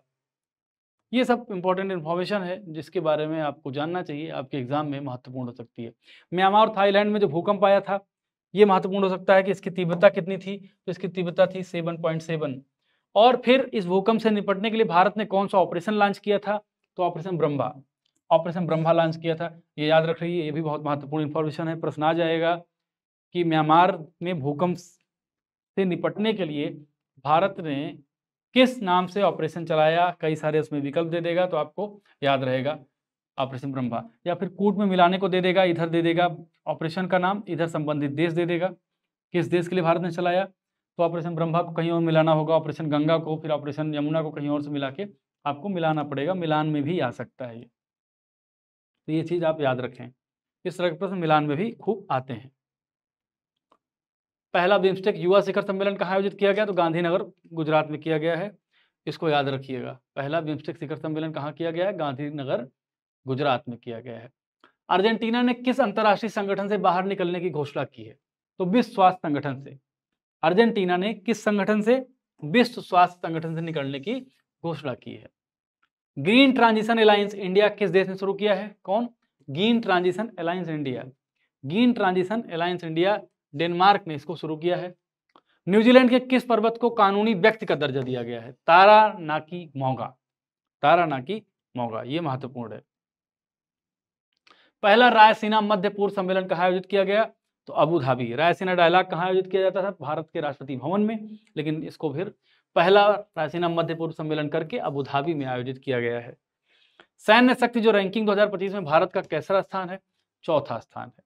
ये सब इंपॉर्टेंट इन्फॉर्मेशन है जिसके बारे में आपको जानना चाहिए, आपके एग्जाम में महत्वपूर्ण हो सकती है। म्यांमार और थाईलैंड में जो भूकंप आया था, ये महत्वपूर्ण हो सकता है कि इसकी तीव्रता कितनी थी? तो इसकी तीव्रता थी 7.7। और फिर इस भूकंप से निपटने के लिए भारत ने कौन सा ऑपरेशन लॉन्च किया था? तो operation Brahma. Operation Brahma launch किया था, ये याद रख रही है, ये भी बहुत महत्वपूर्ण इंफॉर्मेशन है। प्रश्न आ जाएगा कि म्यांमार में भूकंप से निपटने के लिए भारत ने किस नाम से ऑपरेशन चलाया? कई सारे उसमें विकल्प दे देगा तो आपको याद रहेगा ऑपरेशन ब्रह्मा, या फिर कूट में मिलाने को दे देगा, इधर दे देगा ऑपरेशन का नाम, इधर संबंधित देश दे देगा किस देश के लिए भारत ने चलाया। तो ऑपरेशन ब्रह्मा को कहीं और मिलाना होगा, ऑपरेशन गंगा को, फिर ऑपरेशन यमुना को कहीं और से मिला के आपको मिलाना पड़ेगा। मिलान में भी आ सकता है ये, तो ये चीज आप याद रखें। इस तरह के प्रश्न मिलान में भी खूब आते हैं। पहला बिम्स्टेक युवा शिखर सम्मेलन कहाँ आयोजित किया गया? तो गांधीनगर गुजरात में किया गया है, इसको याद रखिएगा। पहला बिम्स्टेक शिखर सम्मेलन कहाँ किया गया है? गांधीनगर गुजरात में किया गया है। अर्जेंटीना ने किस अंतर्राष्ट्रीय संगठन से बाहर निकलने की घोषणा की है? तो विश्व स्वास्थ्य संगठन से। अर्जेंटीना ने किस संगठन से? विश्व स्वास्थ्य संगठन से निकलने की घोषणा की है। ग्रीन ट्रांजिशन अलायंस इंडिया किस देश ने शुरू किया है? कौन? Green transition alliance India. Green transition alliance India Denmark ने इसको शुरू किया है। न्यूजीलैंड के किस पर्वत को कानूनी व्यक्ति का दर्जा दिया गया है? तारानाकी मौगा। तारानाकी मौगा, ये महत्वपूर्ण है। पहला रायसीना मध्य पूर्व सम्मेलन कहाँ आयोजित किया गया? तो अबू धाबी। रायसीना डायलॉग कहाँ आयोजित किया जाता था? भारत के राष्ट्रपति भवन में, लेकिन इसको फिर पहला रायसीना मध्य पूर्व सम्मेलन करके अबू धाबी में आयोजित किया गया है। सैन्य शक्ति जो रैंकिंग 2025 में भारत का कैसा स्थान है? 4था स्थान है।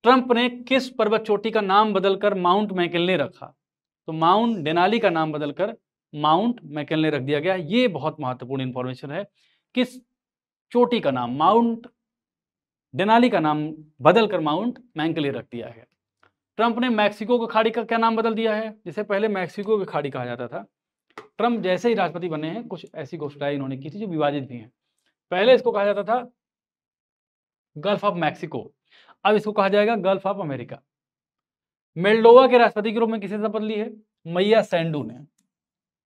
ट्रंप ने किस पर्वत चोटी का नाम बदलकर माउंट मैकिन्ले रखा? तो माउंट डेनाली का नाम बदलकर माउंट मैकिन्ले रख दिया गया। ये बहुत महत्वपूर्ण इंफॉर्मेशन है। किस चोटी का नाम? माउंट डेनाली का नाम बदलकर माउंट मैकिन्ले रख दिया है। ट्रंप ने मैक्सिको की खाड़ी का क्या नाम बदल दिया है? जिसे पहले मैक्सिको की खाड़ी कहा जाता था। ट्रंप जैसे ही राष्ट्रपति बने हैं कुछ ऐसी घोषणाएं इन्होंने की थी जो विवादित भी हैं। पहले इसको कहा जाता था गल्फ ऑफ मैक्सिको, अब इसको कहा जाएगा गल्फ ऑफ अमेरिका। मोल्डोवा के राष्ट्रपति के रूप में किसे शपथ ली है? मैया सैंडू ने,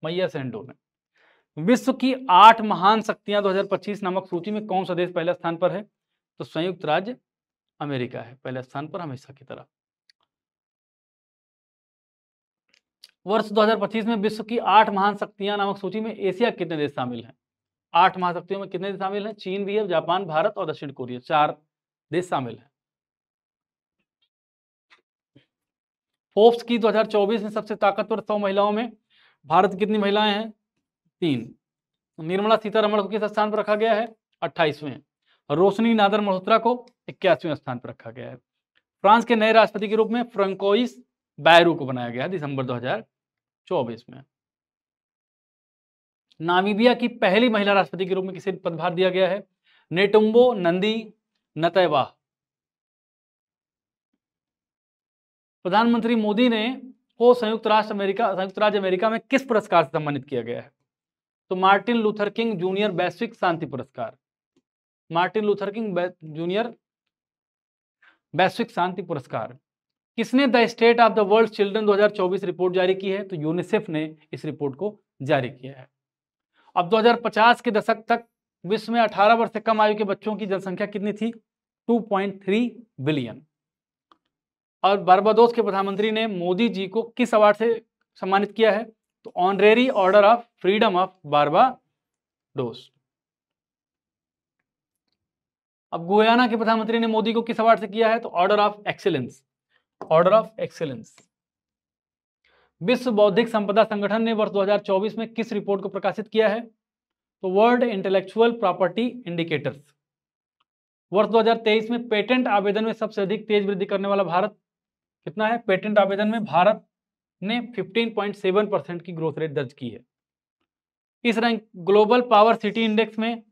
मैया सैंडू ने। विश्व की 8 महान शक्तियां 2025 नामक सूची में कौन सा देश पहले स्थान पर है? तो संयुक्त राज्य अमेरिका है पहले स्थान पर, हमेशा की तरह। वर्ष 2025 में विश्व की 8 महान शक्तियां नामक सूची में एशिया के कितने देश शामिल हैं? 8 महाशक्तियों में कितने देश शामिल हैं? चीन भी है, जापान, भारत और दक्षिण कोरिया, 4 देश शामिल हैं। फोर्ब्स की 2024 में सबसे ताकतवर 100 महिलाओं में भारत की कितनी महिलाएं हैं? 3। निर्मला सीतारमण को किस स्थान पर रखा गया है? 28वें। रोशनी नादर मल्होत्रा को 81वें स्थान पर रखा गया है। फ्रांस के नए राष्ट्रपति के रूप में फ्रांकोइस बायरू को बनाया गया है दिसंबर 2024 में। नामीबिया की पहली महिला राष्ट्रपति के रूप में किसे पदभार दिया गया है? नेटुम्बो नंदी नतैवाह। प्रधानमंत्री मोदी ने को संयुक्त राज्य अमेरिका में किस पुरस्कार से सम्मानित किया गया है? तो मार्टिन लूथर किंग जूनियर वैश्विक शांति पुरस्कार, मार्टिन लूथर किंग जूनियर वैश्विक शांति पुरस्कार। किसने the state of the world children 2024 report जारी की है? तो यूनिसेफ ने इस रिपोर्ट को जारी किया है। अब 2050 के दशक तक विश्व में 18 वर्ष से कम आयु के बच्चों की जनसंख्या कितनी थी? 2.3 बिलियन। और बारबाडोस के प्रधानमंत्री ने मोदी जी को किस अवार्ड से सम्मानित किया है? तो honorary order of freedom of Barbados. अब गुयाना के प्रधानमंत्री ने मोदी को किस अवार्ड से किया है? तो order of excellence, order of excellence. विश्व बौद्धिक संपदा संगठन ने वर्ष 2024 में किस रिपोर्ट को प्रकाशित किया है? तो वर्ल्ड इंटेलेक्चुअल प्रॉपर्टी इंडिकेटर्स। वर्ष 2023 में पेटेंट आवेदन में सबसे अधिक तेज वृद्धि करने वाला भारत कितना है? पेटेंट आवेदन में भारत ने 15.7% की ग्रोथ रेट दर्ज की है। इस rank global power city index में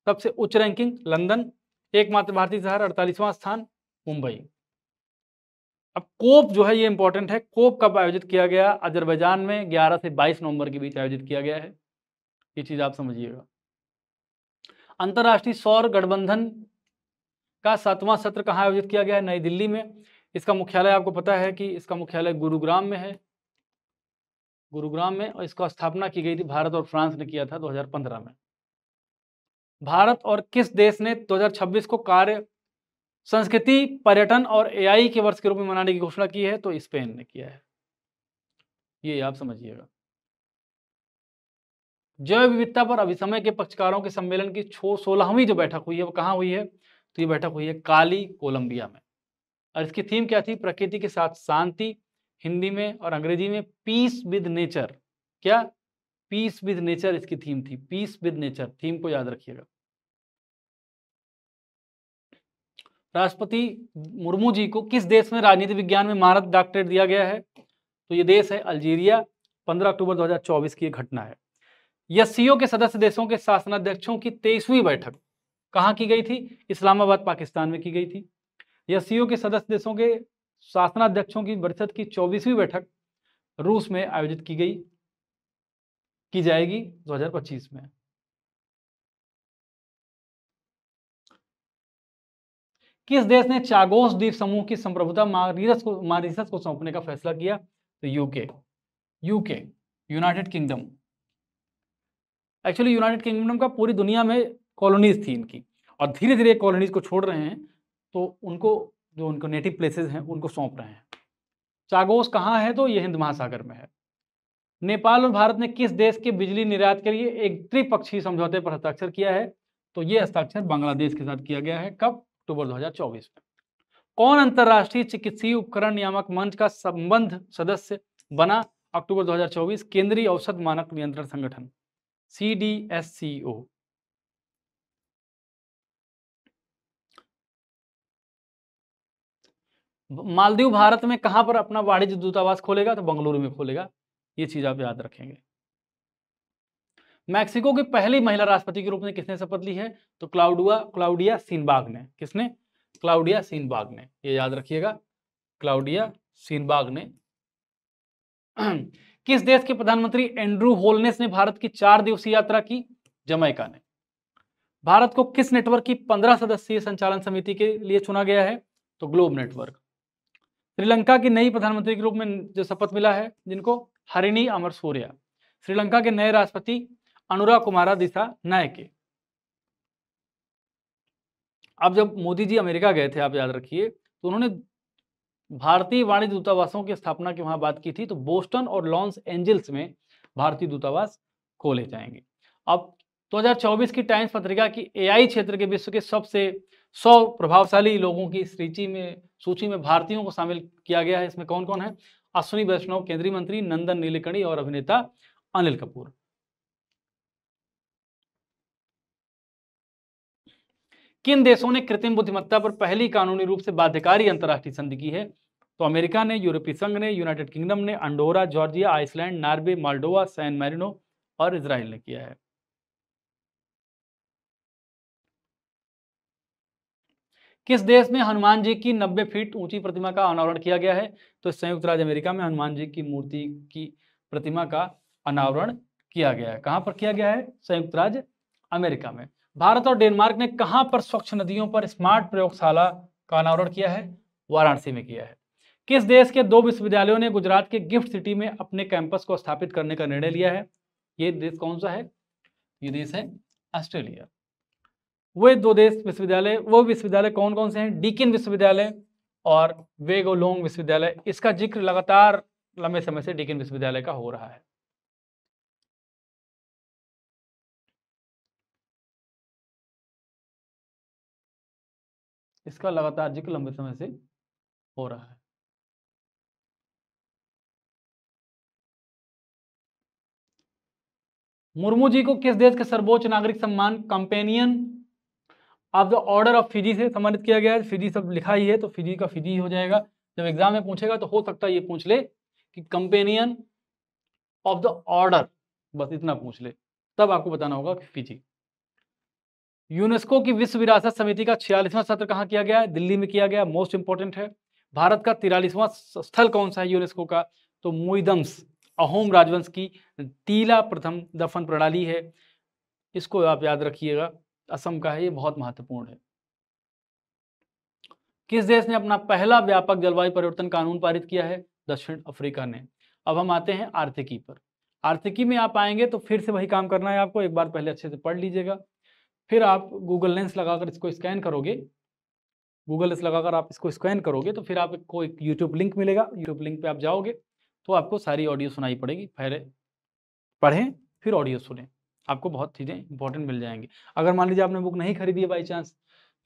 सबसे उच्च रैंकिंग लंदन, एकमात्र भारतीय शहर 48वां स्थान मुंबई। अब कोप जो है ये इंपॉर्टेंट है, कोप कब आयोजित किया गया? अजरबैजान में 11 से 22 नवंबर के बीच आयोजित किया गया है, ये चीज आप समझिएगा। अंतरराष्ट्रीय सौर गठबंधन का 7वां सत्र कहाँ आयोजित किया गया है? नई दिल्ली में। इसका मुख्यालय आपको पता है कि इसका मुख्यालय गुरुग्राम में है, गुरुग्राम में, और इसका स्थापना की गई थी भारत और फ्रांस ने किया था 2015 में। भारत और किस देश ने 2026 को कार्य संस्कृति, पर्यटन और एआई के वर्ष के रूप में मनाने की घोषणा की है? तो स्पेन ने किया है, ये आप समझिएगा। जैव विविधता पर अभिसमय के पक्षकारों के सम्मेलन की 16वीं जो बैठक हुई है वो कहाँ हुई है? तो ये बैठक हुई है काली, कोलंबिया में। और इसकी थीम क्या थी? प्रकृति के साथ शांति, हिंदी में, और अंग्रेजी में पीस विद नेचर। क्या? पीस विद नेचर इसकी थीम थी, पीस विद नेचर, थीम को याद रखिएगा। राष्ट्रपति मुर्मू जी को किस देश में राजनीति विज्ञान में महारत डॉक्टरेट दिया गया है? तो ये देश है अल्जीरिया। 15 अक्टूबर 2024 की घटना है। एससीओ के सदस्य देशों के शासनाध्यक्षों की 23वीं बैठक कहाँ की गई थी? इस्लामाबाद, पाकिस्तान में की गई थी। एससीओ के सदस्य देशों के शासनाध्यक्षों की परिषद की 24वीं बैठक रूस में आयोजित की जाएगी 2025 में। किस देश ने चागोस द्वीप समूह की संप्रभुता मॉरिशस को सौंपने का फैसला किया? तो UK, United kingdom. Actually United kingdom का पूरी दुनिया में कॉलोनीज थी इनकी, और धीरे धीरे कॉलोनीज को छोड़ रहे हैं, तो उनको जो उनको नेटिव प्लेसेस हैं उनको सौंप रहे हैं। चागोस कहाँ है? तो ये हिंद महासागर में है। नेपाल और भारत ने किस देश के बिजली निर्यात के लिए एक त्रिपक्षीय समझौते पर हस्ताक्षर किया है? तो ये हस्ताक्षर बांग्लादेश के साथ किया गया है। कब? अक्टूबर 2024 में। कौन अंतरराष्ट्रीय चिकित्सीय उपकरण नियामक मंच का संबंध सदस्य बना अक्टूबर 2024? केंद्रीय औषध मानक नियंत्रण संगठन, CDSCO। मालदीव भारत में कहां पर अपना वाणिज्य दूतावास खोलेगा? तो बेंगलुरु में खोलेगा, ये चीज आप याद रखेंगे। मैक्सिको की पहली महिला राष्ट्रपति के रूप में किसने शपथ ली है? तो क्लाउडिया शिनबाग ने। किसने? क्लाउडिया शिनबाग ने, ये याद रखिएगा, क्लाउडिया शिनबाग ने। किस देश के प्रधानमंत्री एंड्रू होलनेस ने भारत की 4 दिवसीय यात्रा की? जमैका ने। भारत को किस नेटवर्क की 15 सदस्यीय संचालन समिति के लिए चुना गया है? तो ग्लोब नेटवर्क। श्रीलंका की नई प्रधानमंत्री के रूप में जो शपथ मिला है जिनको, हरिणी अमरसूरिया। श्रीलंका के नए राष्ट्रपति अनुरा कुमारा दिसानायके। अब जब मोदी जी अमेरिका गए थे, आप याद रखिए, तो उन्होंने भारतीय वाणिज्य दूतावासों की स्थापना की वहां बात की थी। तो बोस्टन और लॉस एंजल्स में भारतीय दूतावास खोले जाएंगे। अब 2024 की टाइम्स पत्रिका की एआई क्षेत्र के विश्व के सबसे 100 प्रभावशाली लोगों की सूची में भारतीयों को शामिल किया गया है। इसमें कौन कौन है? अश्विनी वैष्णव, केंद्रीय मंत्री, नंदन नीलेकणी और अभिनेता अनिल कपूर। किन देशों ने कृत्रिम बुद्धिमत्ता पर पहली कानूनी रूप से बाध्यकारी अंतर्राष्ट्रीय संधि की है? तो अमेरिका ने, यूरोपीय संघ ने, यूनाइटेड किंगडम ने, Andorra, Georgia, Iceland, Norway, Moldova, San Marino और इजराइल ने किया है। किस देश में हनुमान जी की 90 फीट ऊंची प्रतिमा का अनावरण किया गया है? तो संयुक्त राज्य अमेरिका में हनुमान जी की मूर्ति की प्रतिमा का अनावरण किया गया है। कहां पर किया गया है? संयुक्त राज्य अमेरिका में। भारत और डेनमार्क ने कहां पर स्वच्छ नदियों पर स्मार्ट प्रयोगशाला का अनावरण किया है? वाराणसी में किया है। किस देश के 2 विश्वविद्यालयों ने गुजरात के गिफ्ट सिटी में अपने कैंपस को स्थापित करने का निर्णय लिया है? ये देश कौन सा है? ये देश है ऑस्ट्रेलिया। वो विश्वविद्यालय कौन कौन से हैं? डीकिन विश्वविद्यालय और वेगोलोंग विश्वविद्यालय। इसका जिक्र लगातार लंबे समय से डीकिन विश्वविद्यालय का हो रहा है। इसका लगातार जिक्र लंबे समय से हो रहा है। मुर्मू जी को किस देश के सर्वोच्च नागरिक सम्मान companion of the order of Fiji से सम्मानित किया गया है? फिजी सब लिखा ही है तो फिजी का फिजी हो जाएगा। जब एग्जाम में पूछेगा तो हो सकता है ये पूछ ले कि कंपेनियन ऑफ द ऑर्डर, बस इतना पूछ ले, तब आपको बताना होगा कि फिजी। यूनेस्को की विश्व विरासत समिति का 46वां सत्र कहां किया गया है? दिल्ली में किया गया। मोस्ट इंपोर्टेंट है। भारत का 43वां स्थल कौन सा है यूनेस्को का? तो मुइदम्स, अहोम राजवंश की तीला प्रथम दफन प्रणाली है। इसको आप याद रखिएगा, असम का है, ये बहुत महत्वपूर्ण है। किस देश ने अपना पहला व्यापक जलवायु परिवर्तन कानून पारित किया है? दक्षिण अफ्रीका ने। अब हम आते हैं आर्थिकी पर। आर्थिकी में आप आएंगे तो फिर से वही काम करना है आपको, एक बार पहले अच्छे से पढ़ लीजिएगा। फिर आप गूगल लेंस लगाकर इसको स्कैन करोगे, तो फिर आपको एक यूट्यूब लिंक मिलेगा। यूट्यूब लिंक पे आप जाओगे तो आपको सारी ऑडियो सुनाई पड़ेगी। पहले पढ़ें फिर ऑडियो सुनें, आपको बहुत चीज़ें इंपॉर्टेंट मिल जाएंगी। अगर मान लीजिए आपने बुक नहीं खरीदी है बाई चांस,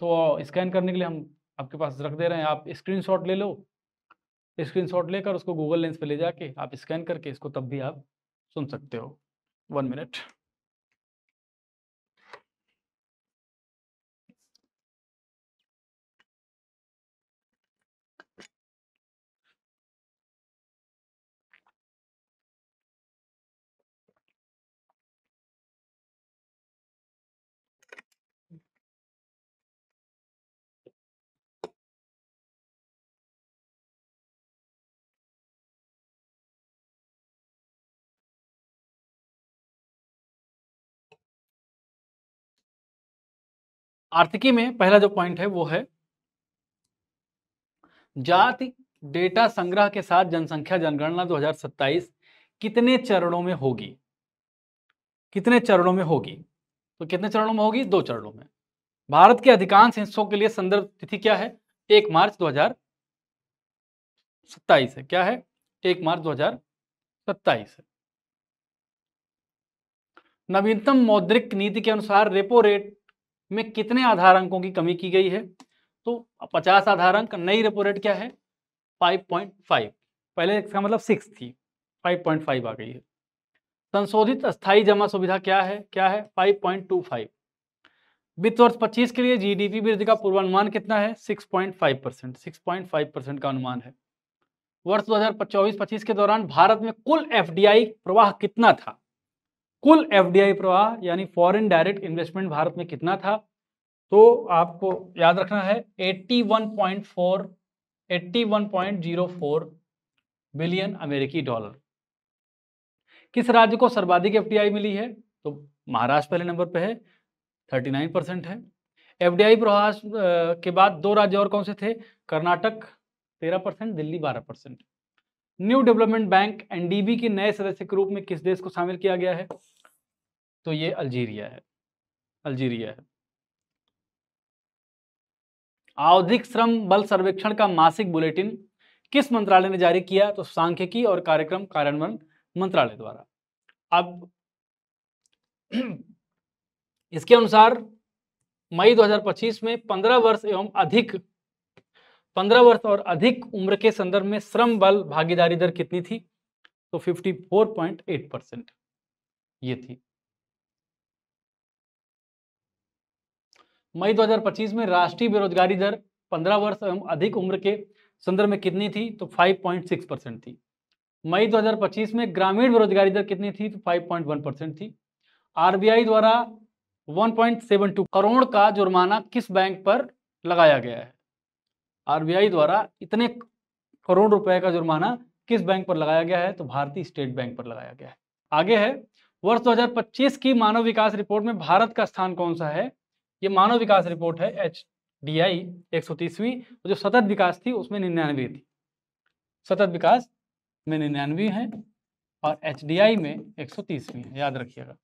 तो स्कैन करने के लिए हम आपके पास रख दे रहे हैं। आप स्क्रीनशॉट ले लो, स्क्रीनशॉट लेकर उसको गूगल लेंस पे ले जाके आप स्कैन करके इसको तब भी आप सुन सकते हो। 1 मिनट। आर्थिकी में पहला जो पॉइंट है वो है जाति डेटा संग्रह के साथ जनसंख्या जनगणना 2027 कितने चरणों में होगी? कितने चरणों में होगी? तो कितने चरणों में होगी? 2 चरणों में। भारत के अधिकांश हिस्सों के लिए संदर्भ तिथि क्या है? 1 मार्च 2027 है। क्या है? 1 मार्च 2027 है। नवीनतम मौद्रिक नीति के अनुसार रेपो रेट में कितने आधार अंकों की कमी की गई है? तो 50 आधार अंक। नई रेपो रेट क्या है? 5.5। पहले इसका मतलब 6 थी, 5.5 आ गई है। संशोधित अस्थायी जमा सुविधा क्या है? 5.25। वित्त वर्ष 25 के लिए जीडीपी वृद्धि का पूर्वानुमान कितना है? 6.5%। 6.5% का अनुमान है। वर्ष 2024-25 के दौरान भारत में कुल एफडीआई प्रवाह कितना था? कुल एफडीआई प्रवाह यानी फॉरेन डायरेक्ट इन्वेस्टमेंट भारत में कितना था? तो आपको याद रखना है 81.04 बिलियन अमेरिकी डॉलर। किस राज्य को सर्वाधिक एफडीआई मिली है? तो महाराष्ट्र पहले नंबर पे है 39% है। एफडीआई प्रवास के बाद 2 राज्य और कौन से थे? Karnataka 13%, Delhi 12%। New development bank NDB के नए सदस्य के रूप में किस देश को शामिल किया गया है? तो ये अल्जीरिया है, अल्जीरिया है। आवधिक श्रम बल सर्वेक्षण का मासिक बुलेटिन किस मंत्रालय ने जारी किया? तो सांख्यिकी और कार्यक्रम कार्यान्वयन मंत्रालय द्वारा। अब इसके अनुसार मई 2025 में 15 वर्ष और अधिक उम्र के संदर्भ में श्रम बल भागीदारी दर कितनी थी? तो 54.8% ये थी। मई 2025 में राष्ट्रीय बेरोजगारी दर 15 वर्ष एवं अधिक उम्र के संदर्भ में कितनी थी? तो 5.6% थी। मई 2025 में ग्रामीण बेरोजगारी दर कितनी थी? तो 5.1% थी। आरबीआई द्वारा 1.72 करोड़ का जुर्माना किस बैंक पर लगाया गया है? आरबीआई द्वारा इतने करोड़ रुपए का जुर्माना किस बैंक पर लगाया गया है? तो भारतीय स्टेट बैंक पर लगाया गया है। आगे है, वर्ष 2025 की मानव विकास रिपोर्ट में भारत का स्थान कौन सा है? ये मानव विकास रिपोर्ट है HDI 130वीं, जो सतत विकास थी उसमें 99 थी। सतत विकास में 99 है और HDI में 130वीं है, याद रखिएगा।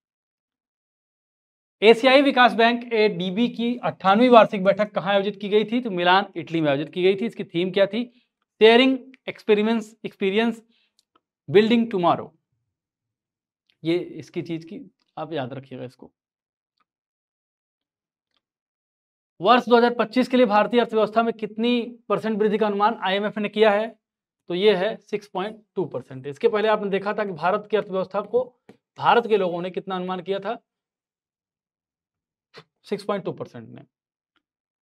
एशियाई विकास बैंक ADB की 98वीं वार्षिक बैठक कहाँ आयोजित की गई थी? तो मिलान, इटली में आयोजित की गई थी। इसकी थीम क्या थी? Sharing experience building tomorrow. ये इसकी चीज की आप याद रखिएगा इसको। वर्ष 2025 के लिए भारतीय अर्थव्यवस्था में कितनी परसेंट वृद्धि का अनुमान IMF ने किया है? तो ये है 6.2%। इसके पहले आपने देखा था कि भारत की अर्थव्यवस्था को भारत के लोगों ने कितना अनुमान किया था? 6.2% ने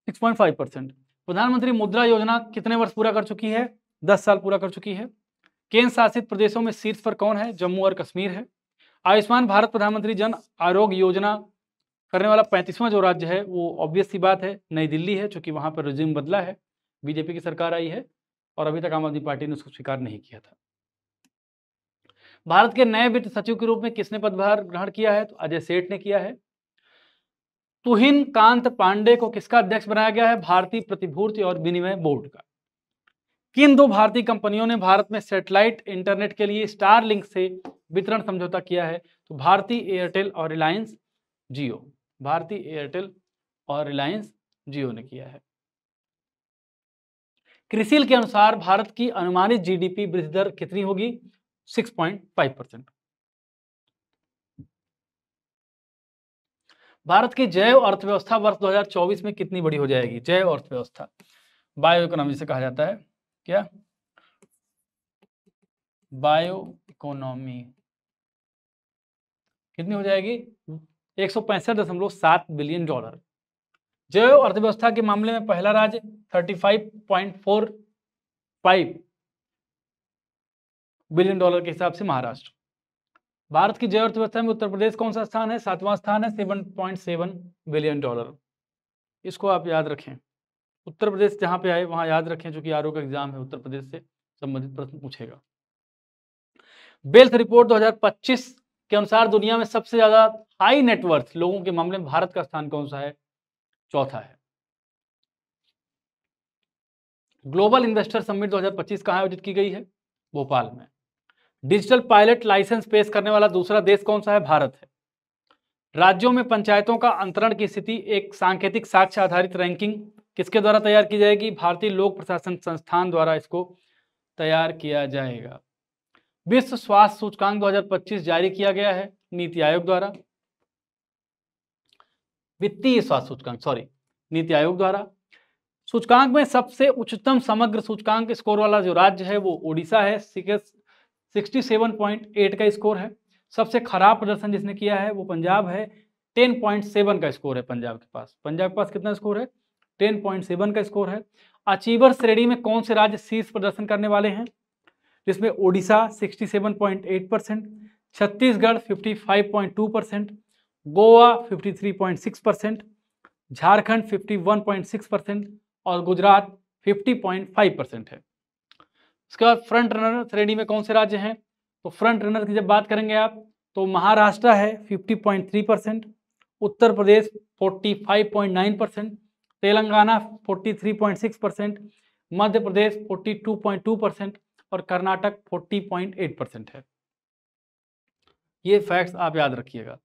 6.5%। प्रधानमंत्री मुद्रा योजना कितने वर्ष पूरा कर चुकी है? 10 साल पूरा कर चुकी है। केंद्र शासित प्रदेशों में शीर्ष पर कौन है? जम्मू और कश्मीर है। आयुष्मान भारत प्रधानमंत्री जन आरोग्य योजना करने वाला 35वां जो राज्य है वो ऑब्वियस सी बात है नई दिल्ली है, क्योंकि वहां पर रिज्यूम बदला है, बीजेपी की सरकार आई है और अभी तक आम आदमी पार्टी ने उसको स्वीकार नहीं किया था। भारत के नए वित्त सचिव के रूप में किसने पदभार ग्रहण किया है? तो अजय सेठ ने किया है। तुहिन कांत पांडे को किसका अध्यक्ष बनाया गया है? भारतीय प्रतिभूति और विनिमय बोर्ड का। किन 2 भारतीय कंपनियों ने भारत में सैटेलाइट इंटरनेट के लिए स्टारलिंक से वितरण समझौता किया है? तो भारतीय एयरटेल और रिलायंस जियो। भारतीय एयरटेल और रिलायंस जियो ने किया है। क्रिसिल के अनुसार भारत की अनुमानित जीडीपी वृद्धि दर कितनी होगी? 6.5%। भारत की जैव अर्थव्यवस्था वर्ष 2024 में कितनी बड़ी हो जाएगी? जैव अर्थव्यवस्था बायो इकोनॉमी से कहा जाता है। क्या? बायो इकोनॉमी कितनी हो जाएगी? 165.7 बिलियन डॉलर। जैव अर्थव्यवस्था के मामले में पहला राज्य 35.45 बिलियन डॉलर के हिसाब से महाराष्ट्र। भारत की जैव अर्थव्यवस्था में उत्तर प्रदेश कौन सा स्थान है? 7वां स्थान है, 7.7 बिलियन डॉलर। इसको आप याद रखें, उत्तर प्रदेश जहां पे आए वहां याद रखें, जो कि आरओ का एग्जाम है उत्तर प्रदेश से संबंधित प्रश्न पूछेगा। वेल्थ रिपोर्ट 2025 के अनुसार दुनिया में सबसे ज्यादा हाई नेटवर्थ लोगों के मामले में भारत का स्थान कौन सा है? चौथा है। ग्लोबल इन्वेस्टर समिट 2025 कहां आयोजित की गई है? भोपाल में। डिजिटल पायलट लाइसेंस पेश करने वाला दूसरा देश कौन सा है? भारत है। राज्यों में पंचायतों का अंतरण की स्थिति एक सांकेतिक साक्ष्य आधारित रैंकिंग किसके द्वारा तैयार की जाएगी? भारतीय लोक प्रशासन संस्थान द्वारा इसको तैयार किया जाएगा। विश्व स्वास्थ्य सूचकांक 2025 जारी किया गया है नीति आयोग द्वारा, वित्तीय स्वास्थ्य सूचकांक नीति आयोग द्वारा। सूचकांक में सबसे उच्चतम समग्र सूचकांक स्कोर वाला जो राज्य है वो ओडिशा है, 67.8 का स्कोर है। सबसे खराब प्रदर्शन जिसने किया है वो पंजाब है, 10.7 का स्कोर है पंजाब के पास। पंजाब के पास कितना स्कोर है? 10.7 का स्कोर है। अचीवर श्रेणी में कौन से राज्य शीर्ष प्रदर्शन करने वाले हैं? जिसमें ओडिशा 67.8%, छत्तीसगढ़ 55.2%, गोवा 53.6%, झारखंड 51.6% और गुजरात 50.5% है। इसके बाद फ्रंट रनर श्रेणी में कौन से राज्य हैं? तो फ्रंट रनर की जब बात करेंगे आप तो महाराष्ट्र है 50.3%, उत्तर प्रदेश 45.9%, तेलंगाना 43.6%, मध्य प्रदेश 42.2% और कर्नाटक 40.8% है। ये फैक्ट्स आप याद रखिएगा,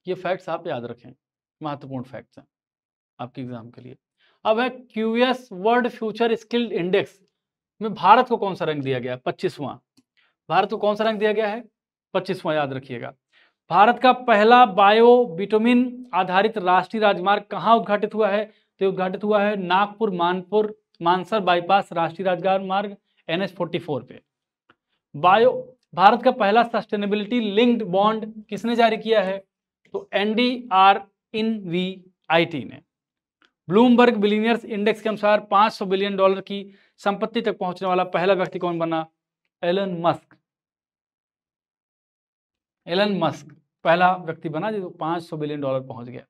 ये फैक्ट्स आप याद रखें, महत्वपूर्ण फैक्ट्स हैं आपके एग्जाम के लिए। अब है QS world future skill index में भारत को कौन सा रैंक दिया गया है? 25वां। भारत को कौन सा रैंक दिया गया है? 25वां, याद रखिएगा। भारत का पहला बायो बिटुमिन आधारित राष्ट्रीय राजमार्ग कहाँ उद्घाटित हुआ है? तो उद्घाटित हुआ है नागपुर मानपुर मानसर बाईपास राष्ट्रीय राजमार्ग NH-44 पे। भारत का पहला सस्टेनेबिलिटी लिंक्ड बॉन्ड किसने जारी किया है? तो NDRINVIT ने। ब्लूमबर्ग बिलियनियर्स इंडेक्स के अनुसार $500 बिलियन की संपत्ति तक पहुंचने वाला पहला व्यक्ति कौन बना? Elon Musk. एलन मस्क पहला व्यक्ति बना जो $500 बिलियन पहुंच गया।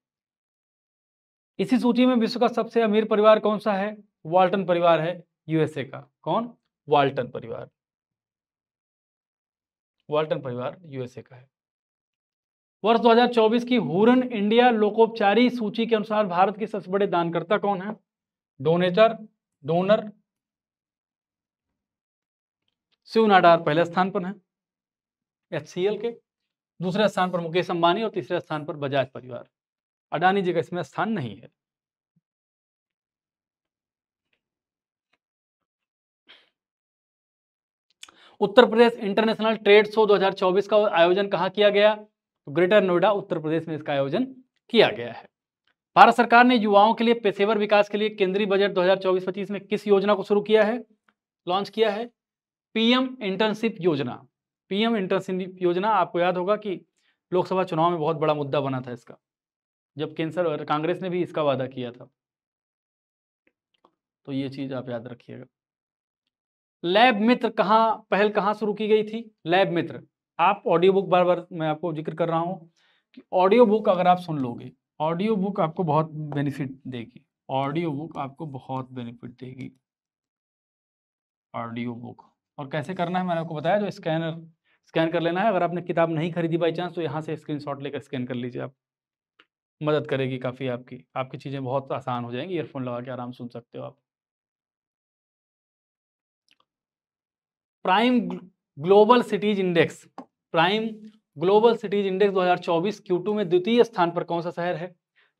इसी सूची में विश्व का सबसे अमीर परिवार कौन सा है? वाल्टन परिवार है, यूएसए का। कौन? वाल्टन परिवार। वाल्टन परिवार यूएसए का है। वर्ष 2024 की हुरन इंडिया लोकोपचारी सूची के अनुसार भारत के सबसे बड़े दानकर्ता कौन है? डोनर शिव नाडार पहले स्थान पर है HCL के, दूसरे स्थान पर मुकेश अंबानी और तीसरे स्थान पर बजाज परिवार। अडानी जी का इसमें स्थान नहीं है। Uttar Pradesh international trade show 2024 का आयोजन कहाँ किया गया? तो ग्रेटर नोएडा उत्तर प्रदेश में इसका आयोजन किया गया है। भारत सरकार ने युवाओं के लिए पेशेवर विकास के लिए केंद्रीय बजट 2024-25 में किस योजना को शुरू किया है, लॉन्च किया है? पीएम इंटर्नशिप योजना। पीएम इंटर्नशिप योजना आपको याद होगा कि लोकसभा चुनाव में बहुत बड़ा मुद्दा बना था इसका, जब कांग्रेस ने भी इसका वादा किया था। तो ये चीज आप याद रखिएगा। लैब मित्र पहल कहाँ शुरू की गई थी? लैब मित्र। आप ऑडियो बुक, बार बार मैं आपको जिक्र कर रहा हूं कि ऑडियो बुक अगर आप सुन लोगे, ऑडियो बुक आपको बहुत बेनिफिट देगी। ऑडियो बुक आपको बहुत बेनिफिट देगी, ऑडियो बुक। और कैसे करना है मैंने आपको बताया, जो स्कैन कर लेना है। अगर आपने किताब नहीं खरीदी बाई चांस तो यहाँ से स्क्रीनशॉट लेकर स्कैन कर लीजिए आप, मदद करेगी काफ़ी आपकी चीज़ें बहुत आसान हो जाएंगी। ईयरफोन लगा के आराम सुन सकते हो आप। Prime global cities index 2024 Q2 में द्वितीय स्थान पर कौन सा शहर है?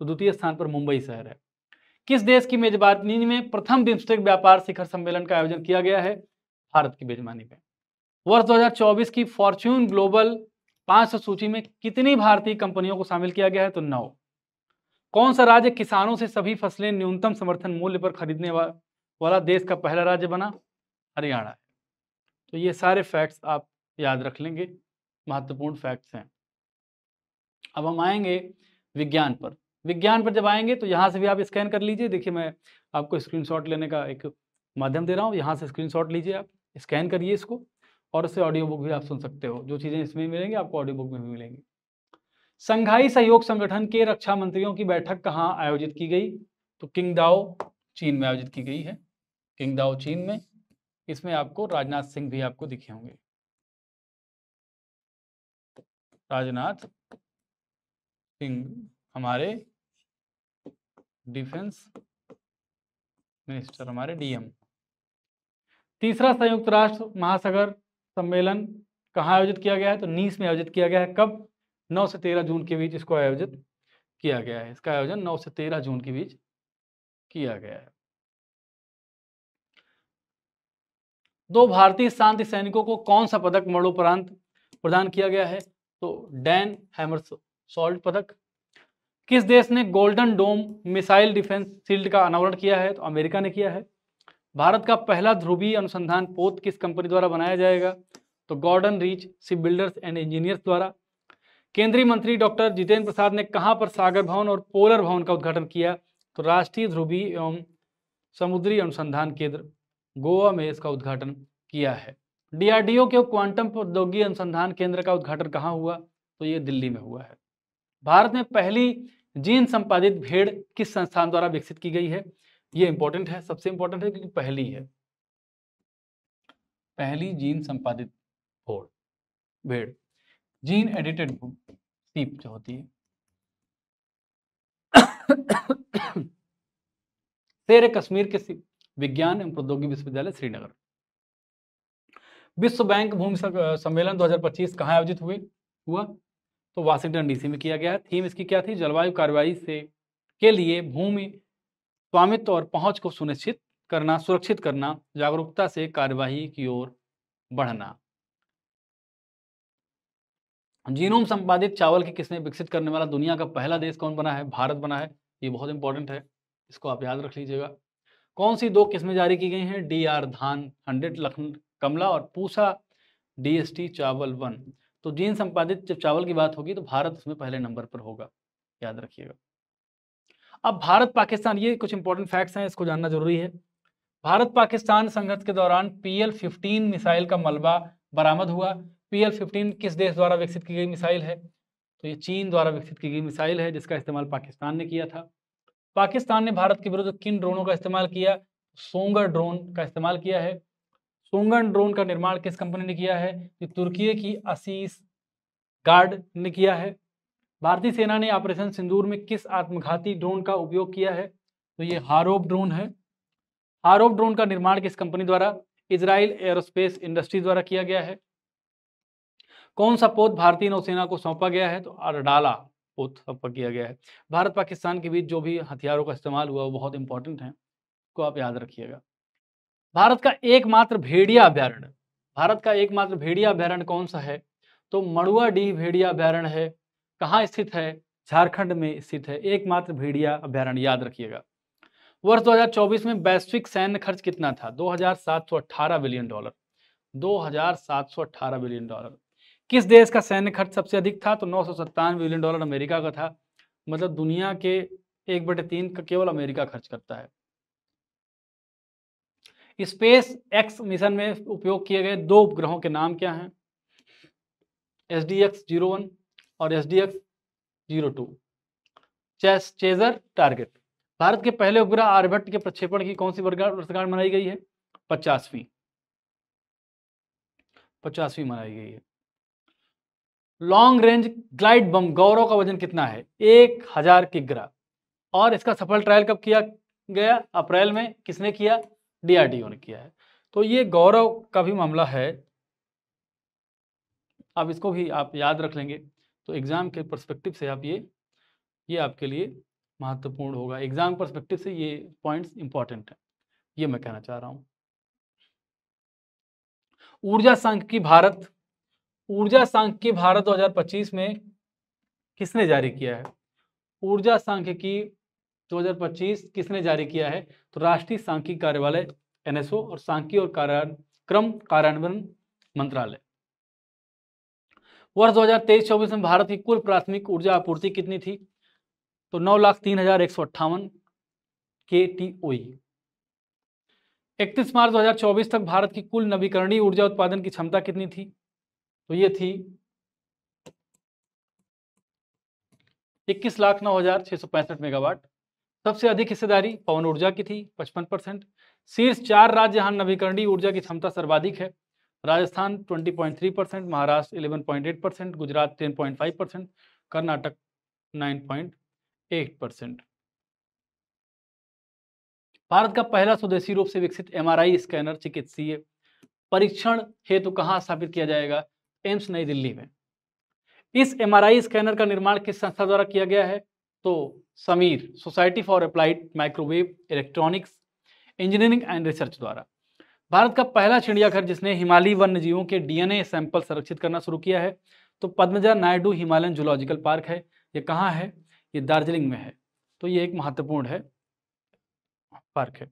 तो द्वितीय स्थान पर मुंबई शहर है। किस देश की मेजबानी में प्रथम बिम्स्टेक व्यापार शिखर सम्मेलन का आयोजन किया गया है? भारत की मेजबानी में। वर्ष 2024 की फॉर्च्यून ग्लोबल 500 सूची में कितनी भारतीय कंपनियों को शामिल किया गया है? तो 9। कौन सा राज्य किसानों से सभी फसलें न्यूनतम समर्थन मूल्य पर खरीदने वाला देश का पहला राज्य बना? हरियाणा। तो ये सारे फैक्ट्स आप याद रख लेंगे, महत्वपूर्ण फैक्ट्स हैं। अब हम आएंगे विज्ञान पर। विज्ञान पर जब आएंगे तो यहाँ से भी आप स्कैन कर लीजिए। देखिए मैं आपको स्क्रीनशॉट लेने का एक माध्यम दे रहा हूँ, यहाँ से स्क्रीनशॉट लीजिए, आप स्कैन करिए इसको, और इससे ऑडियो बुक भी आप सुन सकते हो। जो चीज़ें इसमें मिलेंगी आपको ऑडियो बुक में भी मिलेंगी। संघाई सहयोग संगठन के रक्षा मंत्रियों की बैठक कहाँ आयोजित की गई? तो किंगदाओ चीन में आयोजित की गई है, किंगदाओ चीन में। इसमें आपको राजनाथ सिंह भी आपको दिखे होंगे, राजनाथ सिंह हमारे डिफेंस मिनिस्टर, हमारे डीएम। तीसरा संयुक्त राष्ट्र महासागर सम्मेलन कहाँ आयोजित किया गया है? तो नीस में आयोजित किया गया है। कब? 9 से 13 जून के बीच इसको आयोजित किया गया है। इसका आयोजन 9 से 13 जून के बीच किया गया है। 2 भारतीय शांति सैनिकों को कौन सा पदक मरणोपरांत प्रदान किया गया है? तो डैन हैमरशॉल्ट पदक। किस देश ने golden dome missile defence shield का अनावरण किया है? तो अमेरिका ने किया है। भारत का पहला ध्रुवीय अनुसंधान पोत किस कंपनी द्वारा बनाया जाएगा? तो Garden Reach Shipbuilders and Engineers द्वारा। केंद्रीय मंत्री डॉक्टर जितेंद्र प्रसाद ने कहां पर सागर भवन और पोलर भवन का उद्घाटन किया? तो राष्ट्रीय ध्रुवीय एवं समुद्री अनुसंधान केंद्र गोवा में इसका उद्घाटन किया है। डीआरडीओ के क्वांटम प्रौद्योगिकी अनुसंधान केंद्र का उद्घाटन कहाँ हुआ? तो ये दिल्ली में हुआ है। भारत में पहली जीन संपादित भेड़ किस संस्थान द्वारा विकसित की गई है? ये इंपॉर्टेंट है, सबसे इंपॉर्टेंट है क्योंकि पहली है, पहली जीन संपादित भेड़, जीन एडिटेड सीप जो होती है। शेर कश्मीर के विज्ञान एवं प्रौद्योगिकी विश्वविद्यालय श्रीनगर। विश्व बैंक भूमि सम्मेलन 2025 कहाँ आयोजित हुआ? तो वाशिंगटन डीसी में किया गया है। थीम इसकी क्या थी? जलवायु कार्रवाई से के लिए भूमि स्वामित्व और पहुंच को सुनिश्चित करना, सुरक्षित करना, जागरूकता से कार्यवाही की ओर बढ़ना। जीनोम संपादित चावल की किस्में विकसित करने वाला दुनिया का पहला देश कौन बना है? भारत बना है। ये बहुत इंपॉर्टेंट है, इसको आप याद रख लीजिएगा। कौन सी 2 किस्में जारी की गई हैं? DR धान 100 लखन कमला और पूसा DST चावल 1। तो जीन संपादित जब चावल की बात होगी तो भारत उसमें पहले नंबर पर होगा, याद रखिएगा। अब भारत पाकिस्तान, ये कुछ इंपॉर्टेंट फैक्ट्स हैं, इसको जानना जरूरी है। भारत पाकिस्तान संघर्ष के दौरान PL-15 मिसाइल का मलबा बरामद हुआ। PL-15 किस देश द्वारा विकसित की गई मिसाइल है? तो ये चीन द्वारा विकसित की गई मिसाइल है, जिसका इस्तेमाल पाकिस्तान ने किया था। पाकिस्तान ने भारत के विरुद्ध किन ड्रोनों का इस्तेमाल किया? सोंगर ड्रोन का इस्तेमाल किया है। सोंगर ड्रोन का निर्माण किस कंपनी ने किया है? ये तुर्की की असीस गार्ड ने किया है। भारतीय सेना ने ऑपरेशन सिंदूर में किस आत्मघाती ड्रोन का उपयोग किया है? तो ये हारोप ड्रोन है। हारोप ड्रोन का निर्माण किस कंपनी द्वारा? इजराइल एरोस्पेस इंडस्ट्री द्वारा किया गया है। कौन सा पोत भारतीय नौसेना को सौंपा गया है? तो अरडाला पोत सौंपा किया गया है। भारत पाकिस्तान के बीच जो भी हथियारों का इस्तेमाल हुआ वो बहुत इंपॉर्टेंट है, को आप याद रखिएगा। भारत का एकमात्र भेड़िया अभ्यारण्य, भारत का एकमात्र भेड़िया अभ्यारण्य कौन सा है? तो मड़ुआडीह भेड़िया अभ्यारण्य है। कहाँ स्थित है? झारखंड में स्थित है एकमात्र भेड़िया अभ्यारण्य, याद रखिएगा। वर्ष 2024 में वैश्विक सैन्य खर्च कितना था? $2718 बिलियन। $2718 बिलियन। किस देश का सैन्य खर्च सबसे अधिक था? तो $997 बिलियन अमेरिका का था। मतलब दुनिया के 1/3 का केवल अमेरिका खर्च करता है। स्पेस एक्स मिशन में उपयोग किए गए 2 उपग्रहों के नाम क्या हैं? SDX-01 और SDX-02। Chaser target. भारत के पहले उपग्रह आर्यभट्ट के प्रक्षेपण की कौन सी वर्षगांठ मनाई गई है? 50वीं मनाई गई है। लॉन्ग रेंज ग्लाइड बम गौरव का वजन कितना है? 1000 किग्रा। और इसका सफल ट्रायल कब किया गया? अप्रैल में। किसने किया? DRDO ने किया है। तो ये गौरव का भी मामला है, अब इसको भी आप याद रख लेंगे तो एग्जाम के पर्सपेक्टिव से आप ये आपके लिए महत्वपूर्ण होगा। एग्जाम पर्सपेक्टिव से ये पॉइंट्स इंपॉर्टेंट है, ये मैं कहना चाह रहा हूं। ऊर्जा सांख्यिकी भारत 2025 में किसने जारी किया है? ऊर्जा सांख्यिकी 2025 किसने जारी किया है? तो राष्ट्रीय सांख्यिकी कार्यालय NSO और सांख्यिकी और क्रम कार्यान्वयन मंत्रालय। वर्ष 2023-24 में भारत की कुल प्राथमिक ऊर्जा आपूर्ति कितनी थी? तो 9,03,158 KTOE। 31 मार्च 2024 तक भारत की कुल नवीकरणीय ऊर्जा उत्पादन की क्षमता कितनी थी? तो ये थी 21,09,665 मेगावाट। सबसे अधिक हिस्सेदारी पवन ऊर्जा की थी 55%। शीर्ष 4 राज्य जहां नवीकरणीय ऊर्जा की क्षमता सर्वाधिक है, राजस्थान 20.3%, महाराष्ट्र 11.8%, गुजरात 10.5%, कर्नाटक 9.8%। भारत का पहला स्वदेशी रूप से विकसित MRI स्कैनर चिकित्सीय परीक्षण हेतु कहाँ स्थापित किया जाएगा? एम्स नई दिल्ली में। इस MRI स्कैनर का निर्माण किस संस्था द्वारा किया गया है? तो Sameer, society for applied microwave electronics engineering and research द्वारा। भारत का पहला चिड़ियाघर जिसने हिमालयी वन्य जीवों के DNA सैंपल संरक्षित करना शुरू किया है, तो Padmaja Naidu Himalayan zoological park है। ये कहाँ है? ये दार्जिलिंग में है। तो ये एक महत्वपूर्ण है पार्क है।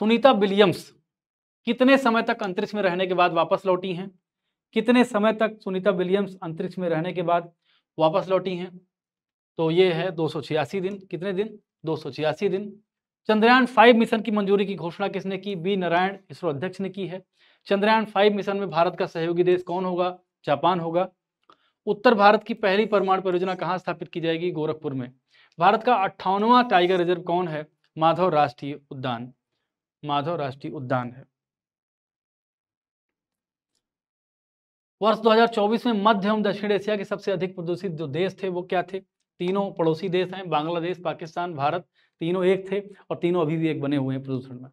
सुनीता विलियम्स कितने समय तक अंतरिक्ष में रहने के बाद वापस लौटी हैं? कितने समय तक सुनीता विलियम्स अंतरिक्ष में रहने के बाद वापस लौटी हैं? तो ये है 286 दिन। कितने दिन? 286 दिन। चंद्रयान 5 मिशन की मंजूरी की घोषणा किसने की? बी नारायण, इसरो अध्यक्ष ने की है। चंद्रयान 5 मिशन में भारत का सहयोगी देश कौन होगा? जापान होगा। उत्तर भारत की पहली परमाणु परियोजना कहाँ स्थापित की जाएगी? गोरखपुर में। भारत का 58वां टाइगर रिजर्व कौन है? माधव राष्ट्रीय उद्यान। माधव राष्ट्रीय उद्यान है। वर्ष 2024 में मध्य एवं दक्षिण एशिया के सबसे अधिक प्रदूषित जो देश थे वो क्या थे? तीनों पड़ोसी देश हैं, बांग्लादेश, पाकिस्तान, भारत, तीनों एक थे और तीनों अभी भी एक बने हुए हैं प्रदूषण में।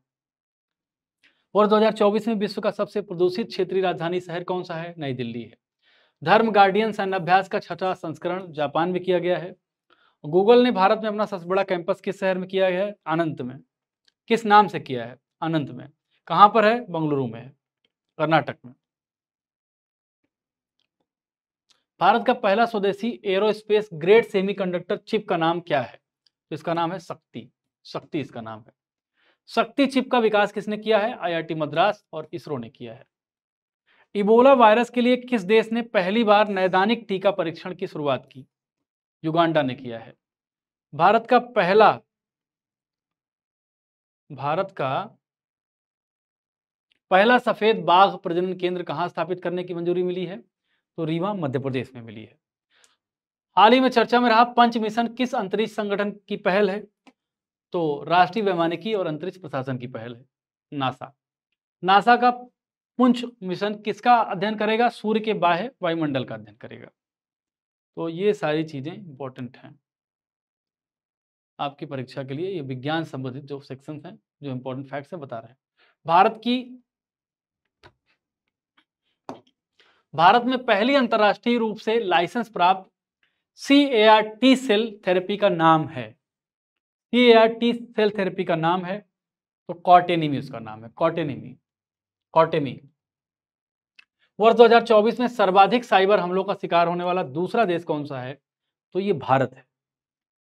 वर्ष 2024 में विश्व का सबसे प्रदूषित क्षेत्रीय राजधानी शहर कौन सा है? नई दिल्ली है। धर्म गार्डियन सैन्य अभ्यास का 6वां संस्करण जापान में किया गया है। गूगल ने भारत में अपना सबसे बड़ा कैंपस किस शहर में किया है? अनंत में। किस नाम से किया है? अनंत में। कहां पर है? बंगलुरु में है, कर्नाटक में। भारत का पहला स्वदेशी एरोस्पेस ग्रेड सेमीकंडक्टर चिप का नाम क्या है? तो इसका नाम है शक्ति। शक्ति इसका नाम है। शक्ति चिप का विकास किसने किया है? आईआईटी मद्रास और इसरो ने किया है। इबोला वायरस के लिए किस देश ने पहली बार नैदानिक टीका परीक्षण की शुरुआत की? युगांडा ने किया है। भारत का पहला सफेद बाघ प्रजनन केंद्र कहां स्थापित करने की मंजूरी मिली है? तो रीवा मध्य प्रदेश में मिली है। हाल ही में चर्चा में रहा पंच मिशन किस अंतरिक्ष संगठन की पहल है? तो राष्ट्रीय वैमानिकी और अंतरिक्ष प्रशासन की पहल है, नासा। नासा का पुंछ मिशन किसका अध्ययन करेगा? सूर्य के बाह्य वायुमंडल का अध्ययन करेगा। तो ये सारी चीजें इंपॉर्टेंट हैं आपकी परीक्षा के लिए। ये विज्ञान संबंधित जो सेक्शंस हैं, जो इंपॉर्टेंट फैक्ट्स हैं बता रहे हैं। भारत में पहली अंतर्राष्ट्रीय रूप से लाइसेंस प्राप्त CAR-T सेल थेरेपी का नाम है। CAR-T सेल थेरेपी का नाम है तो कॉर्टेनिमी उसका नाम है, कॉर्टेमी। वर्ष 2024 में सर्वाधिक साइबर हमलों का शिकार होने वाला दूसरा देश कौन सा है? तो ये भारत है।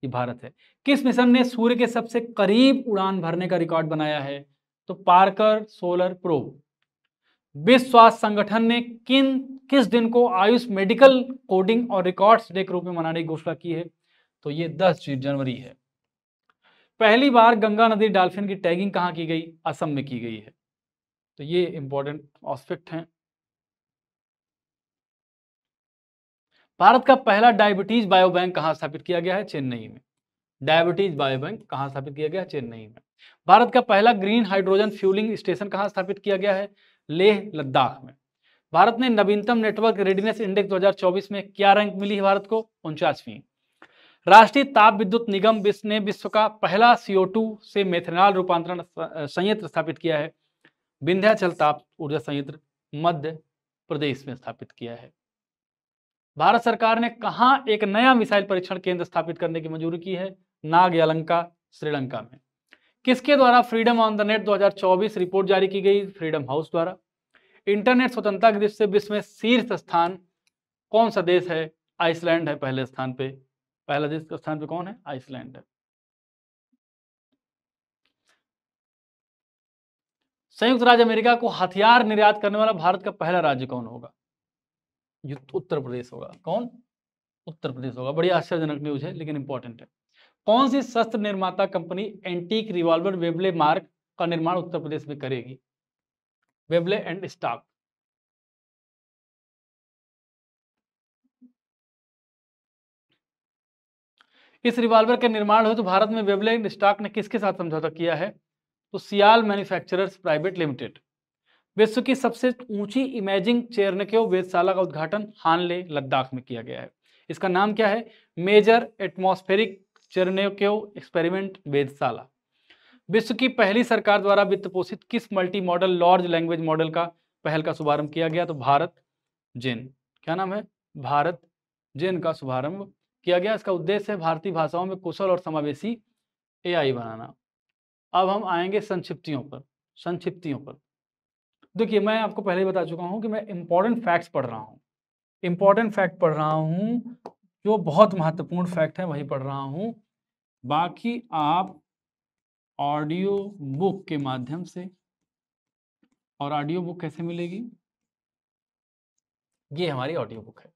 ये भारत है। किस मिशन ने सूर्य के सबसे करीब उड़ान भरने का रिकॉर्ड बनाया है? तो पार्कर सोलर प्रोब। विश्व स्वास्थ्य संगठन ने किस दिन को आयुष मेडिकल कोडिंग और रिकॉर्ड्स डे के रूप में मनाने की घोषणा की है? तो ये 10 जनवरी है। पहली बार गंगा नदी डॉल्फिन की टैगिंग कहां की गई? असम में की गई है। तो ये इंपॉर्टेंट एस्पेक्ट हैं। भारत का पहला डायबिटीज बायोबैंक कहां स्थापित किया गया है? चेन्नई में। डायबिटीज बायोबैंक कहां स्थापित किया गया है? चेन्नई में। भारत का पहला ग्रीन हाइड्रोजन फ्यूलिंग स्टेशन कहां स्थापित किया गया है? लेह लद्दाख में। भारत ने नवीनतम नेटवर्क रेडीनेस इंडेक्स 2024 में क्या रैंक मिली है भारत को? 49वीं। राष्ट्रीय ताप विद्युत निगम ने विश्व का पहला CO2 से मेथनॉल रूपांतरण संयंत्र स्थापित किया है। विंध्याचल ताप ऊर्जा संयंत्र मध्य प्रदेश में स्थापित किया है। भारत सरकार ने कहां एक नया मिसाइल परीक्षण केंद्र स्थापित करने की मंजूरी की है? नागयलंका, श्रीलंका में। किसके द्वारा freedom on the net 2024 report जारी की गई? फ्रीडम हाउस द्वारा। इंटरनेट स्वतंत्रता की दृष्टि से विश्व में शीर्ष स्थान कौन सा देश है? आइसलैंड है पहले स्थान पे। पहला देश के स्थान पे कौन है? आइसलैंड है। संयुक्त राज्य अमेरिका को हथियार निर्यात करने वाला भारत का पहला राज्य कौन होगा? उत्तर प्रदेश होगा। कौन? उत्तर प्रदेश होगा। बड़ी आश्चर्यजनक न्यूज है लेकिन इंपॉर्टेंट है। कौन सी शस्त्र निर्माता company antique revolver Webley mark का निर्माण उत्तर प्रदेश में करेगी? Webley and stock. इस रिवॉल्वर के निर्माण हो तो भारत में वेबले एंड स्टॉक ने किसके साथ समझौता किया है? तो सियाल मैन्युफैक्चरर्स प्राइवेट लिमिटेड। विश्व की सबसे ऊंची इमेजिंग चेरनक्यो वेधशाला का उद्घाटन हानले लद्दाख में किया गया है। इसका नाम क्या है? मेजर एटमॉस्फेरिक चेरनक्यो एक्सपेरिमेंट वेधशाला। विश्व की पहली सरकार द्वारा वित्त पोषित किस multi modal large language model का पहल का शुभारंभ किया गया? तो भारत जेन। क्या नाम है? भारत जेन का शुभारंभ किया गया। इसका उद्देश्य है भारतीय भाषाओं में कुशल और समावेशी AI बनाना। अब हम आएंगे संक्षिप्तियों पर। देखिए मैं आपको पहले ही बता चुका हूं कि मैं इंपॉर्टेंट फैक्ट्स पढ़ रहा हूं। इंपॉर्टेंट फैक्ट पढ़ रहा हूं, जो बहुत महत्वपूर्ण फैक्ट है वही पढ़ रहा हूं। बाकी आप ऑडियो बुक के माध्यम से, और ऑडियो बुक कैसे मिलेगी? ये हमारी ऑडियो बुक है।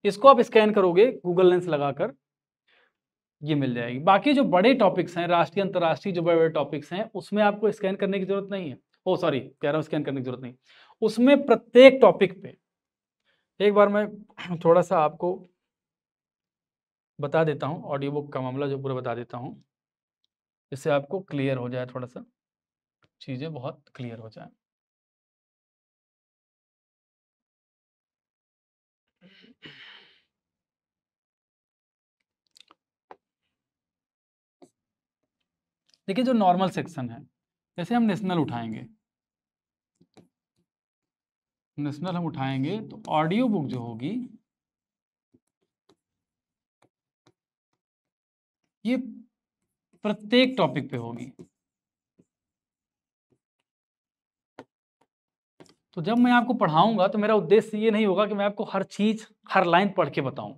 इसको आप स्कैन करोगे गूगल लेंस लगाकर, ये मिल जाएगी। बाकी जो बड़े टॉपिक्स हैं, राष्ट्रीय अंतर्राष्ट्रीय जो बड़े बड़े टॉपिक्स हैं, उसमें आपको स्कैन करने की जरूरत नहीं है। ओ सॉरी, कह रहा हूं स्कैन करने की जरूरत नहीं। उसमें प्रत्येक टॉपिक पे एक बार मैं थोड़ा सा आपको बता देता हूं, ऑडियो बुक का मामला जो पूरा बता देता हूं, इससे आपको क्लियर हो जाए, थोड़ा सा चीजें बहुत क्लियर हो जाए। देखिए जो नॉर्मल सेक्शन है, जैसे हम नेशनल उठाएंगे, नेशनल हम उठाएंगे तो ऑडियो बुक जो होगी ये प्रत्येक टॉपिक पे होगी। तो जब मैं आपको पढ़ाऊंगा तो मेरा उद्देश्य ये नहीं होगा कि मैं आपको हर चीज हर लाइन पढ़ के बताऊं।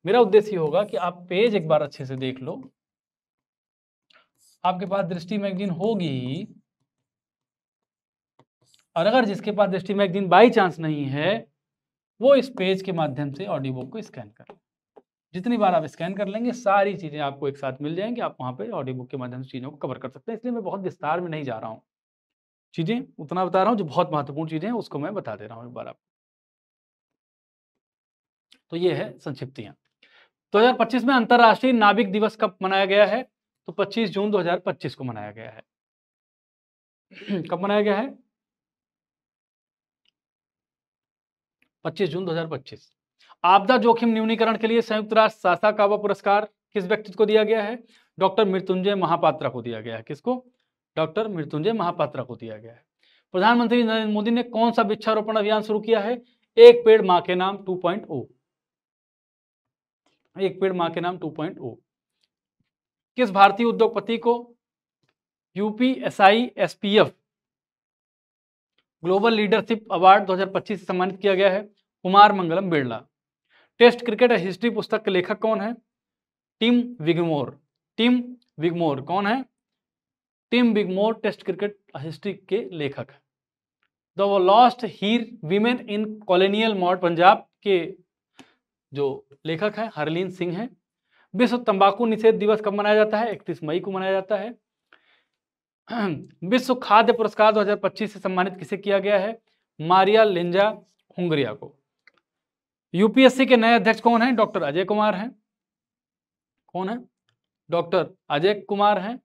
मेरा उद्देश्य ये होगा कि आप पेज एक बार अच्छे से देख लो। आपके पास दृष्टि मैगजीन होगी, और अगर जिसके पास दृष्टि मैगजीन बाई चांस नहीं है वो इस पेज के माध्यम से ऑडियो बुक को स्कैन कर लें। जितनी बार आप स्कैन कर लेंगे सारी चीजें आपको एक साथ मिल जाएंगी, आप वहां पे ऑडियो बुक के माध्यम से चीजों को कवर कर सकते हैं। इसलिए मैं बहुत विस्तार में नहीं जा रहा हूँ, चीजें उतना बता रहा हूँ जो बहुत महत्वपूर्ण चीजें हैं उसको मैं बता दे रहा हूँ एक बार आपको। तो ये है संक्षिप्तियां। 2025 में अंतरराष्ट्रीय नाविक दिवस कब मनाया गया है? तो 25 जून 2025 को मनाया गया है। कब मनाया गया है? 25 जून 2025। आपदा जोखिम न्यूनीकरण के लिए संयुक्त राष्ट्र सासाकावा पुरस्कार किस व्यक्ति को दिया गया है? डॉक्टर मृत्युंजय महापात्रा को दिया गया है। किसको? डॉक्टर मृत्युंजय महापात्रा को दिया गया है। प्रधानमंत्री नरेंद्र मोदी ने कौन सा वृक्षारोपण अभियान शुरू किया है? एक पेड़ मां के नाम 2.0। एक पेड़ मां के नाम 2.0। किस भारतीय उद्योगपति को UPSI SPF global leadership award 2025 से सम्मानित किया गया है? Kumar Mangalam Birla. Test cricket history पुस्तक के लेखक कौन है? टिम विगमोर। टिम विगमोर कौन है? टिम विगमोर टेस्ट क्रिकेट हिस्ट्री के लेखक है। The lost Heer women in colonial mod Punjab के जो लेखक है हरलीन सिंह है। विश्व तंबाकू निषेध दिवस कब मनाया जाता है? 31 मई को मनाया जाता है। विश्व खाद्य पुरस्कार 2025 से सम्मानित किसे किया गया है? मारिया लेंजा हुंगरिया को। यूपीएससी के नए अध्यक्ष कौन है? डॉक्टर अजय कुमार हैं। कौन है? डॉक्टर अजय कुमार हैं।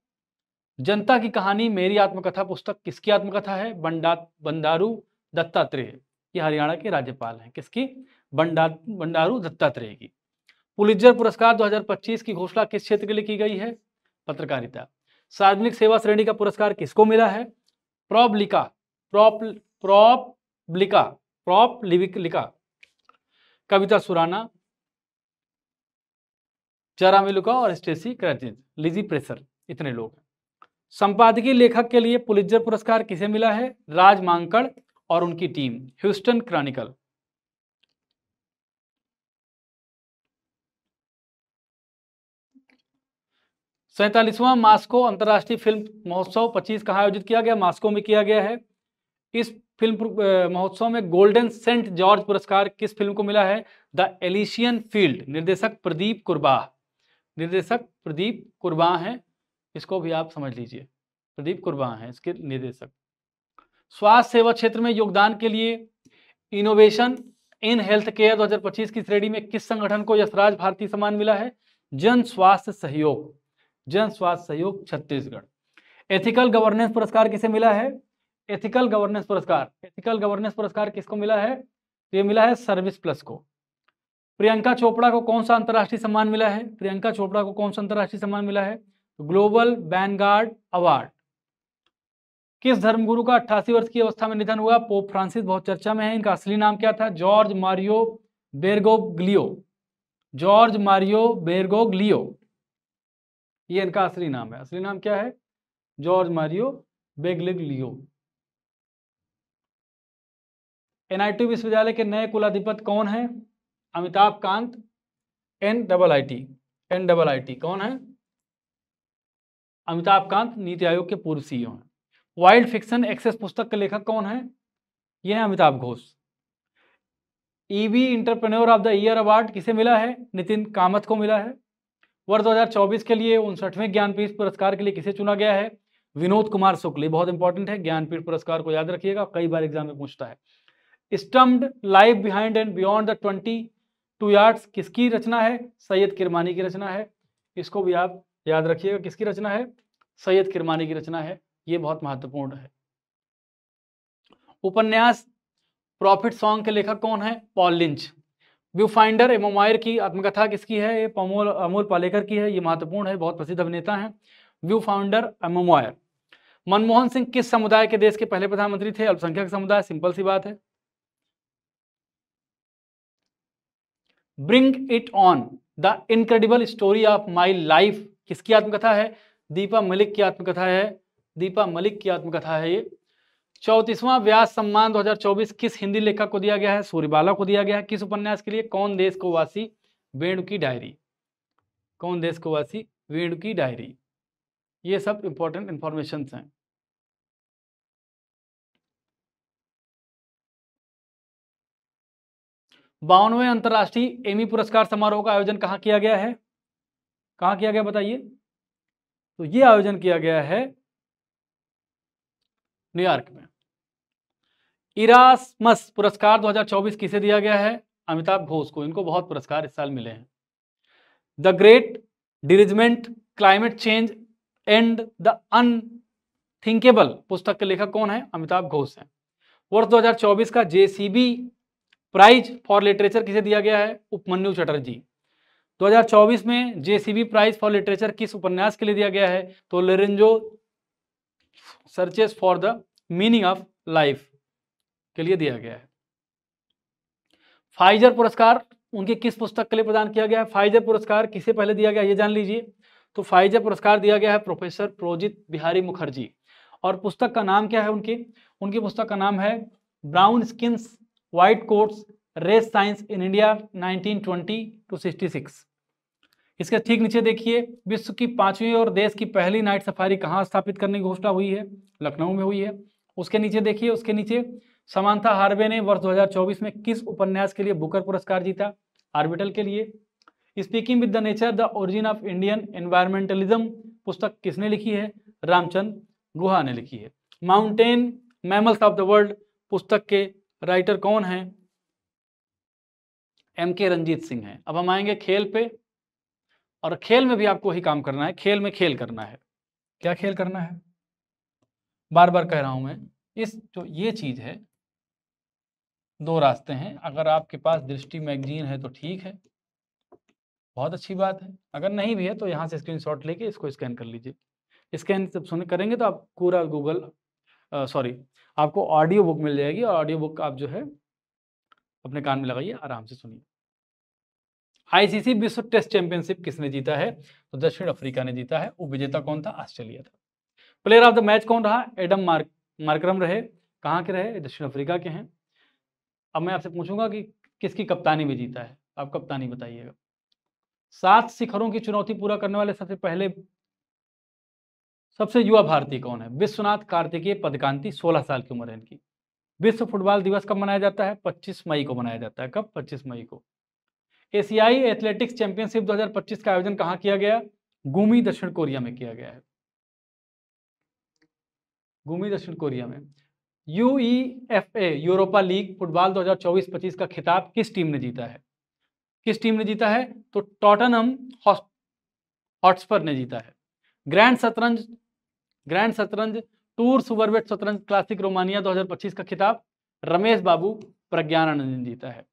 जनता की कहानी मेरी आत्मकथा पुस्तक किसकी आत्मकथा है? बंडारू दत्तात्रेय। ये हरियाणा के राज्यपाल हैं। किसकी? बंडारू दत्तात्रेय की। पुलित्जर पुरस्कार 2025 की घोषणा किस क्षेत्र के लिए की गई है? पत्रकारिता। सार्वजनिक सेवा श्रेणी का पुरस्कार किसको मिला है? प्रोपलिका कविता सुराना, जरा मिलुका और स्टेसी क्रैचिज, लिजी प्रेसर, इतने लोग हैं। संपादकीय लेखक के लिए पुलित्जर पुरस्कार किसे मिला है? राज मांकड़ और उनकी टीम, ह्यूस्टन क्रॉनिकल। सैंतालीसवां मास्को अंतर्राष्ट्रीय फिल्म महोत्सव 25 कहाँ आयोजित किया गया? मास्को में किया गया है। इस फिल्म महोत्सव में गोल्डन सेंट जॉर्ज पुरस्कार किस फिल्म को मिला है? The Elysian field. निर्देशक प्रदीप कुरबाह। निर्देशक प्रदीप कुरबाह हैं, इसको भी आप समझ लीजिए, प्रदीप कुरबाह हैं इसके निर्देशक। स्वास्थ्य सेवा क्षेत्र में योगदान के लिए इनोवेशन इन हेल्थ केयर 2025 की श्रेणी में किस संगठन को यशराज भारती सम्मान मिला है? जन स्वास्थ्य सहयोग। जन स्वास्थ्य सहयोग छत्तीसगढ़। एथिकल गवर्नेंस पुरस्कार किसे मिला है? एथिकल गवर्नेंस पुरस्कार, एथिकल गवर्नेंस पुरस्कार किसको मिला है? तो ये मिला है सर्विस प्लस को। प्रियंका चोपड़ा को कौन सा अंतर्राष्ट्रीय सम्मान मिला है? प्रियंका चोपड़ा को कौन सा अंतर्राष्ट्रीय सम्मान मिला है? Global Vanguard award. किस धर्मगुरु का 88 वर्ष की अवस्था में निधन हुआ? पोप फ्रांसिस बहुत चर्चा में है। इनका असली नाम क्या था? Jorge Mario Bergoglio. Jorge Mario Bergoglio, ये इनका असली नाम है। असली नाम क्या है? George Mario बेरगोग्लियो। एनआईटी विश्वविद्यालय के नए कुलाधिपति कौन है? अमिताभ कांत। एनआईटी कौन है? अमिताभ कांत नीति आयोग के पूर्व सीईओ हैं। वाइल्ड फिक्शन एक्सेस पुस्तक के लेखक कौन है? यह है Amitabh Ghosh. EV entrepreneur of the year award किसे मिला है? नितिन कामत को मिला है। वर्ष 2024 के लिए 59वें ज्ञानपीठ पुरस्कार के लिए किसे चुना गया है? विनोद कुमार शुक्ल। बहुत इंपॉर्टेंट है, ज्ञानपीठ पुरस्कार को याद रखिएगा, कई बार एग्जाम में पूछता है। Stumped life behind and beyond the 22 yards किसकी रचना है? सैयद किरमानी की रचना है। इसको भी आप याद रखिएगा, किसकी रचना है? सैयद किरमानी की रचना है, ये बहुत महत्वपूर्ण है। उपन्यास प्रॉफिट सॉन्ग के लेखक कौन है? Paul lynch. व्यू फाइंडर एमोमायर की आत्मकथा किसकी है? ये अमोल पालेकर की है, ये महत्वपूर्ण है, बहुत प्रसिद्ध अभिनेता हैं। View founder, memoir. Manmohan Singh किस समुदाय के देश के पहले प्रधानमंत्री थे? अल्पसंख्यक समुदाय, सिंपल सी बात है। Bring it on, the incredible story of my life, किसकी आत्मकथा है? दीपा मलिक की आत्मकथा है। दीपा मलिक की आत्मकथा है ये। 34वां व्यास सम्मान 2024 किस हिंदी लेखक को दिया गया है? सूर्यबाला को दिया गया है। किस उपन्यास के लिए? कौन देश को वासी, वेणु की डायरी। कौन देश को वासी, वेणु की डायरी। ये सब इंपॉर्टेंट इंफॉर्मेशन हैं। बावनवें अंतर्राष्ट्रीय एमी पुरस्कार समारोह का आयोजन कहाँ किया गया है? कहाँ किया गया बताइए? तो ये आयोजन किया गया है न्यूयॉर्क में। इरास्मस पुरस्कार 2024 किसे दिया गया है? अमिताभ घोष को। इनको बहुत पुरस्कार इस साल मिले हैं। The great derangement, climate change and the unthinkable पुस्तक के लेखक कौन है? अमिताभ घोष हैं। वर्ष 2024 का जेसीबी प्राइज फॉर लिटरेचर किसे दिया गया है? उपमन्यु चटर्जी। 2024 में जेसीबी प्राइज फॉर लिटरेचर किस उपन्यास के लिए दिया गया है? तो Lorenzo searches for the meaning of life के लिए दिया गया है। फाइजर पुरस्कार उनकी किस पुस्तक के लिए प्रदान किया गया है? फाइजर पुरस्कार किसे पहले दिया गया ये जान लीजिए। तो फाइजर पुरस्कार दिया गया है प्रोफेसर प्रोजित बिहारी मुखर्जी। और पुस्तक का नाम क्या है उनकी पुस्तक का नाम है Brown Skins White Coats Race Science in India 1920 to 66। इसके ठीक नीचे देखिए, विश्व की 5वीं और देश की पहली नाइट सफारी कहाँ स्थापित करने की घोषणा हुई है? लखनऊ में हुई है। उसके नीचे देखिए, उसके नीचे समांथा हार्वे ने वर्ष 2024 में किस उपन्यास के लिए बुकर पुरस्कार जीता? आर्बिटल के लिए। Speaking with the nature, the origin of Indian environmentalism पुस्तक किसने लिखी है? रामचंद्र गुहा ने लिखी है। Mountain mammals of the world पुस्तक के राइटर कौन हैं? MK रंजीत सिंह हैं। अब हम आएंगे खेल पे, और खेल में भी आपको वही काम करना है। खेल में खेल करना है। क्या खेल करना है? बार बार कह रहा हूं मैं, इस जो ये चीज है, 2 रास्ते हैं। अगर आपके पास दृष्टि मैगजीन है तो ठीक है, बहुत अच्छी बात है। अगर नहीं भी है तो यहाँ से स्क्रीनशॉट लेके इसको स्कैन कर लीजिए। स्कैन जब करेंगे तो आप पूरा आपको ऑडियो बुक मिल जाएगी, और ऑडियो बुक आप जो है अपने कान में लगाइए, आराम से सुनिए। ICC विश्व टेस्ट चैंपियनशिप किसने जीता है? तो दक्षिण अफ्रीका ने जीता है। उपविजेता कौन था? ऑस्ट्रेलिया था। प्लेयर ऑफ द मैच कौन रहा? एडम मार्करम रहे। कहाँ के रहे? दक्षिण अफ्रीका के हैं। अब मैं आपसे पूछूंगा कि किसकी कप्तानी में जीता है, आप कप्तानी बताइएगा। 7 शिखरों की चुनौती पूरा करने वाले सबसे युवा भारतीय कौन है? विश्वनाथ कार्तिकेय पदकांती, 16 साल की उम्र है इनकी। विश्व फुटबॉल दिवस कब मनाया जाता है? 25 मई को मनाया जाता है। कब? 25 मई को। एशियाई एथलेटिक्स चैंपियनशिप 2025 का आयोजन कहाँ किया गया? गुमी, दक्षिण कोरिया में किया गया है। गुमी, दक्षिण कोरिया में। UEFA यूरोपा लीग फुटबॉल 2024-25 का खिताब किस टीम ने जीता है? किस टीम ने जीता है? तो टॉटनहम हॉटस्पर ने जीता है। ग्रैंड शतरंज टूर सुपरवेट शतरंज क्लासिक रोमानिया 2025 का खिताब रमेश बाबू प्रज्ञानानंद ने जीता है।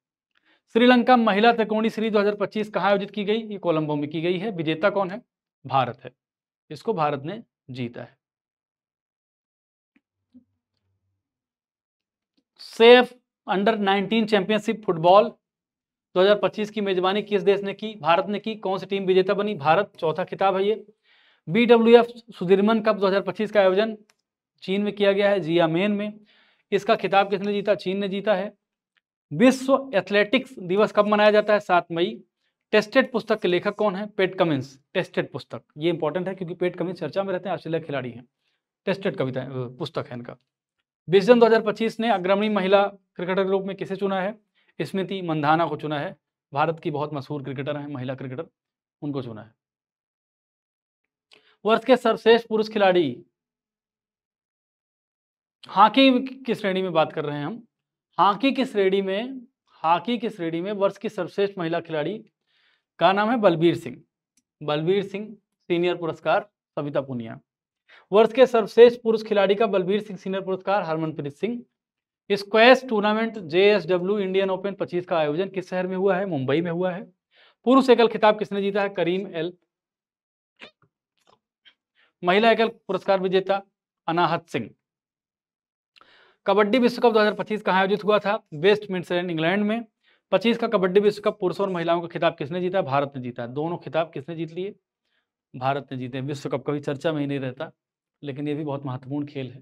श्रीलंका महिला त्रिकोणीय सीरीज 2025 कहाँ आयोजित की गई? ये कोलंबो में की गई है। विजेता कौन है? भारत है। इसको भारत ने जीता है। सेफ अंडर 19 चैंपियनशिप फुटबॉल 2025 की मेजबानी किस देश ने की? भारत ने की। कौन सी टीम विजेता बनी? भारत। चौथा खिताब है ये। BWF सुदीर्मन कप 2025 का आयोजन चीन में किया गया है, जियामेन में। इसका खिताब किसने जीता? चीन ने जीता है। विश्व एथलेटिक्स दिवस कब मनाया जाता है? 7 मई। टेस्टेड पुस्तक के लेखक कौन है? Pat Cummins. टेस्टेड पुस्तक ये इंपॉर्टेंट है क्योंकि पेट कमिंस चर्चा में रहते हैं, ऑस्ट्रेलिया खिलाड़ी हैं। टेस्टेड कविता पुस्तक है इनका। विजन 2025 ने अग्रणी महिला क्रिकेटर के रूप में किसे चुना है? स्मृति मंधाना को चुना है। भारत की बहुत मशहूर क्रिकेटर हैं, महिला क्रिकेटर, उनको चुना है। वर्ष के सर्वश्रेष्ठ पुरुष खिलाड़ी, हॉकी की श्रेणी में बात कर रहे हैं हम। हॉकी की श्रेणी में वर्ष की सर्वश्रेष्ठ महिला खिलाड़ी का नाम है बलबीर सिंह। बलबीर सिंह सीनियर पुरस्कार सविता पुनिया। वर्ष के सर्वश्रेष्ठ पुरुष खिलाड़ी का बलबीर सिंह सीनियर पुरस्कार Harmanpreet Singh. Squash tournament JSW Indian open 25 का आयोजन किस शहर में हुआ है? मुंबई में हुआ है। पुरुष एकल खिताब किसने जीता है? करीम एल महिला एकल पुरस्कार विजेता अनाहत सिंह। कबड्डी विश्व कप 2025 कहाँ आयोजित हुआ था? वेस्टमिंस्टर इंग्लैंड में। 25 का कबड्डी विश्व कप पुरुषों और महिलाओं का खिताब किसने जीता? भारत ने जीता। दोनों खिताब किसने जीत लिए? भारत ने जीते। विश्व कप कभी चर्चा में ही नहीं रहता, लेकिन ये भी बहुत महत्वपूर्ण खेल है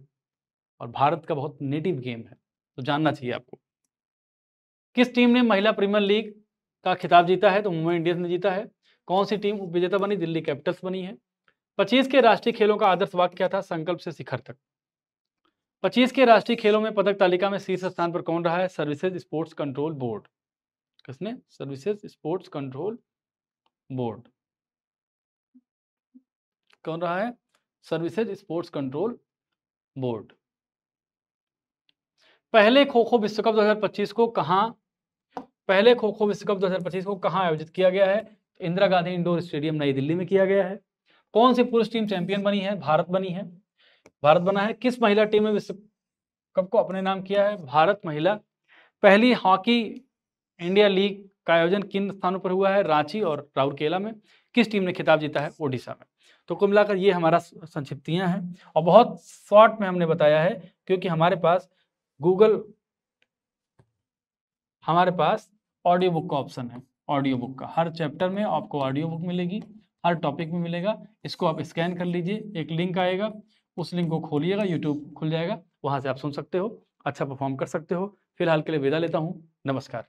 और भारत का बहुत नेटिव गेम है, तो जानना चाहिए आपको। किस टीम ने महिला प्रीमियर लीग का खिताब जीता है? तो मुंबई इंडियंस ने जीता है। कौन सी टीम उपविजेता बनी? दिल्ली कैपिटल्स बनी है। 25 के राष्ट्रीय खेलों का आदर्श वाक्य क्या था? संकल्प से शिखर तक। 25 के राष्ट्रीय खेलों में पदक तालिका में शीर्ष स्थान पर कौन रहा है? Services sports control board. किसने? Services sports control board. कौन रहा है? Services sports control board. पहले खो खो विश्व कप 2025 को कहां आयोजित किया गया है? इंदिरा गांधी इंडोर स्टेडियम नई दिल्ली में किया गया है। कौन सी पुरुष टीम चैंपियन बनी है? भारत बनी है, भारत बना है। किस महिला टीम ने विश्व कप को अपने नाम किया है? भारत महिला। पहली हॉकी इंडिया लीग का आयोजन किन स्थानों पर हुआ है? रांची और राउरकेला में। किस टीम ने खिताब जीता है? ओडिशा में। तो कुल मिलाकर ये हमारा संक्षिप्तियां हैं और बहुत शॉर्ट में हमने बताया है, क्योंकि हमारे पास ऑडियो बुक का ऑप्शन है। ऑडियो बुक का हर चैप्टर में आपको ऑडियो बुक मिलेगी, हर टॉपिक में मिलेगा। इसको आप स्कैन कर लीजिए, एक लिंक आएगा, उस लिंक को खोलिएगा, यूट्यूब खुल जाएगा, वहां से आप सुन सकते हो, अच्छा परफॉर्म कर सकते हो। फिलहाल के लिए विदा लेता हूँ, नमस्कार।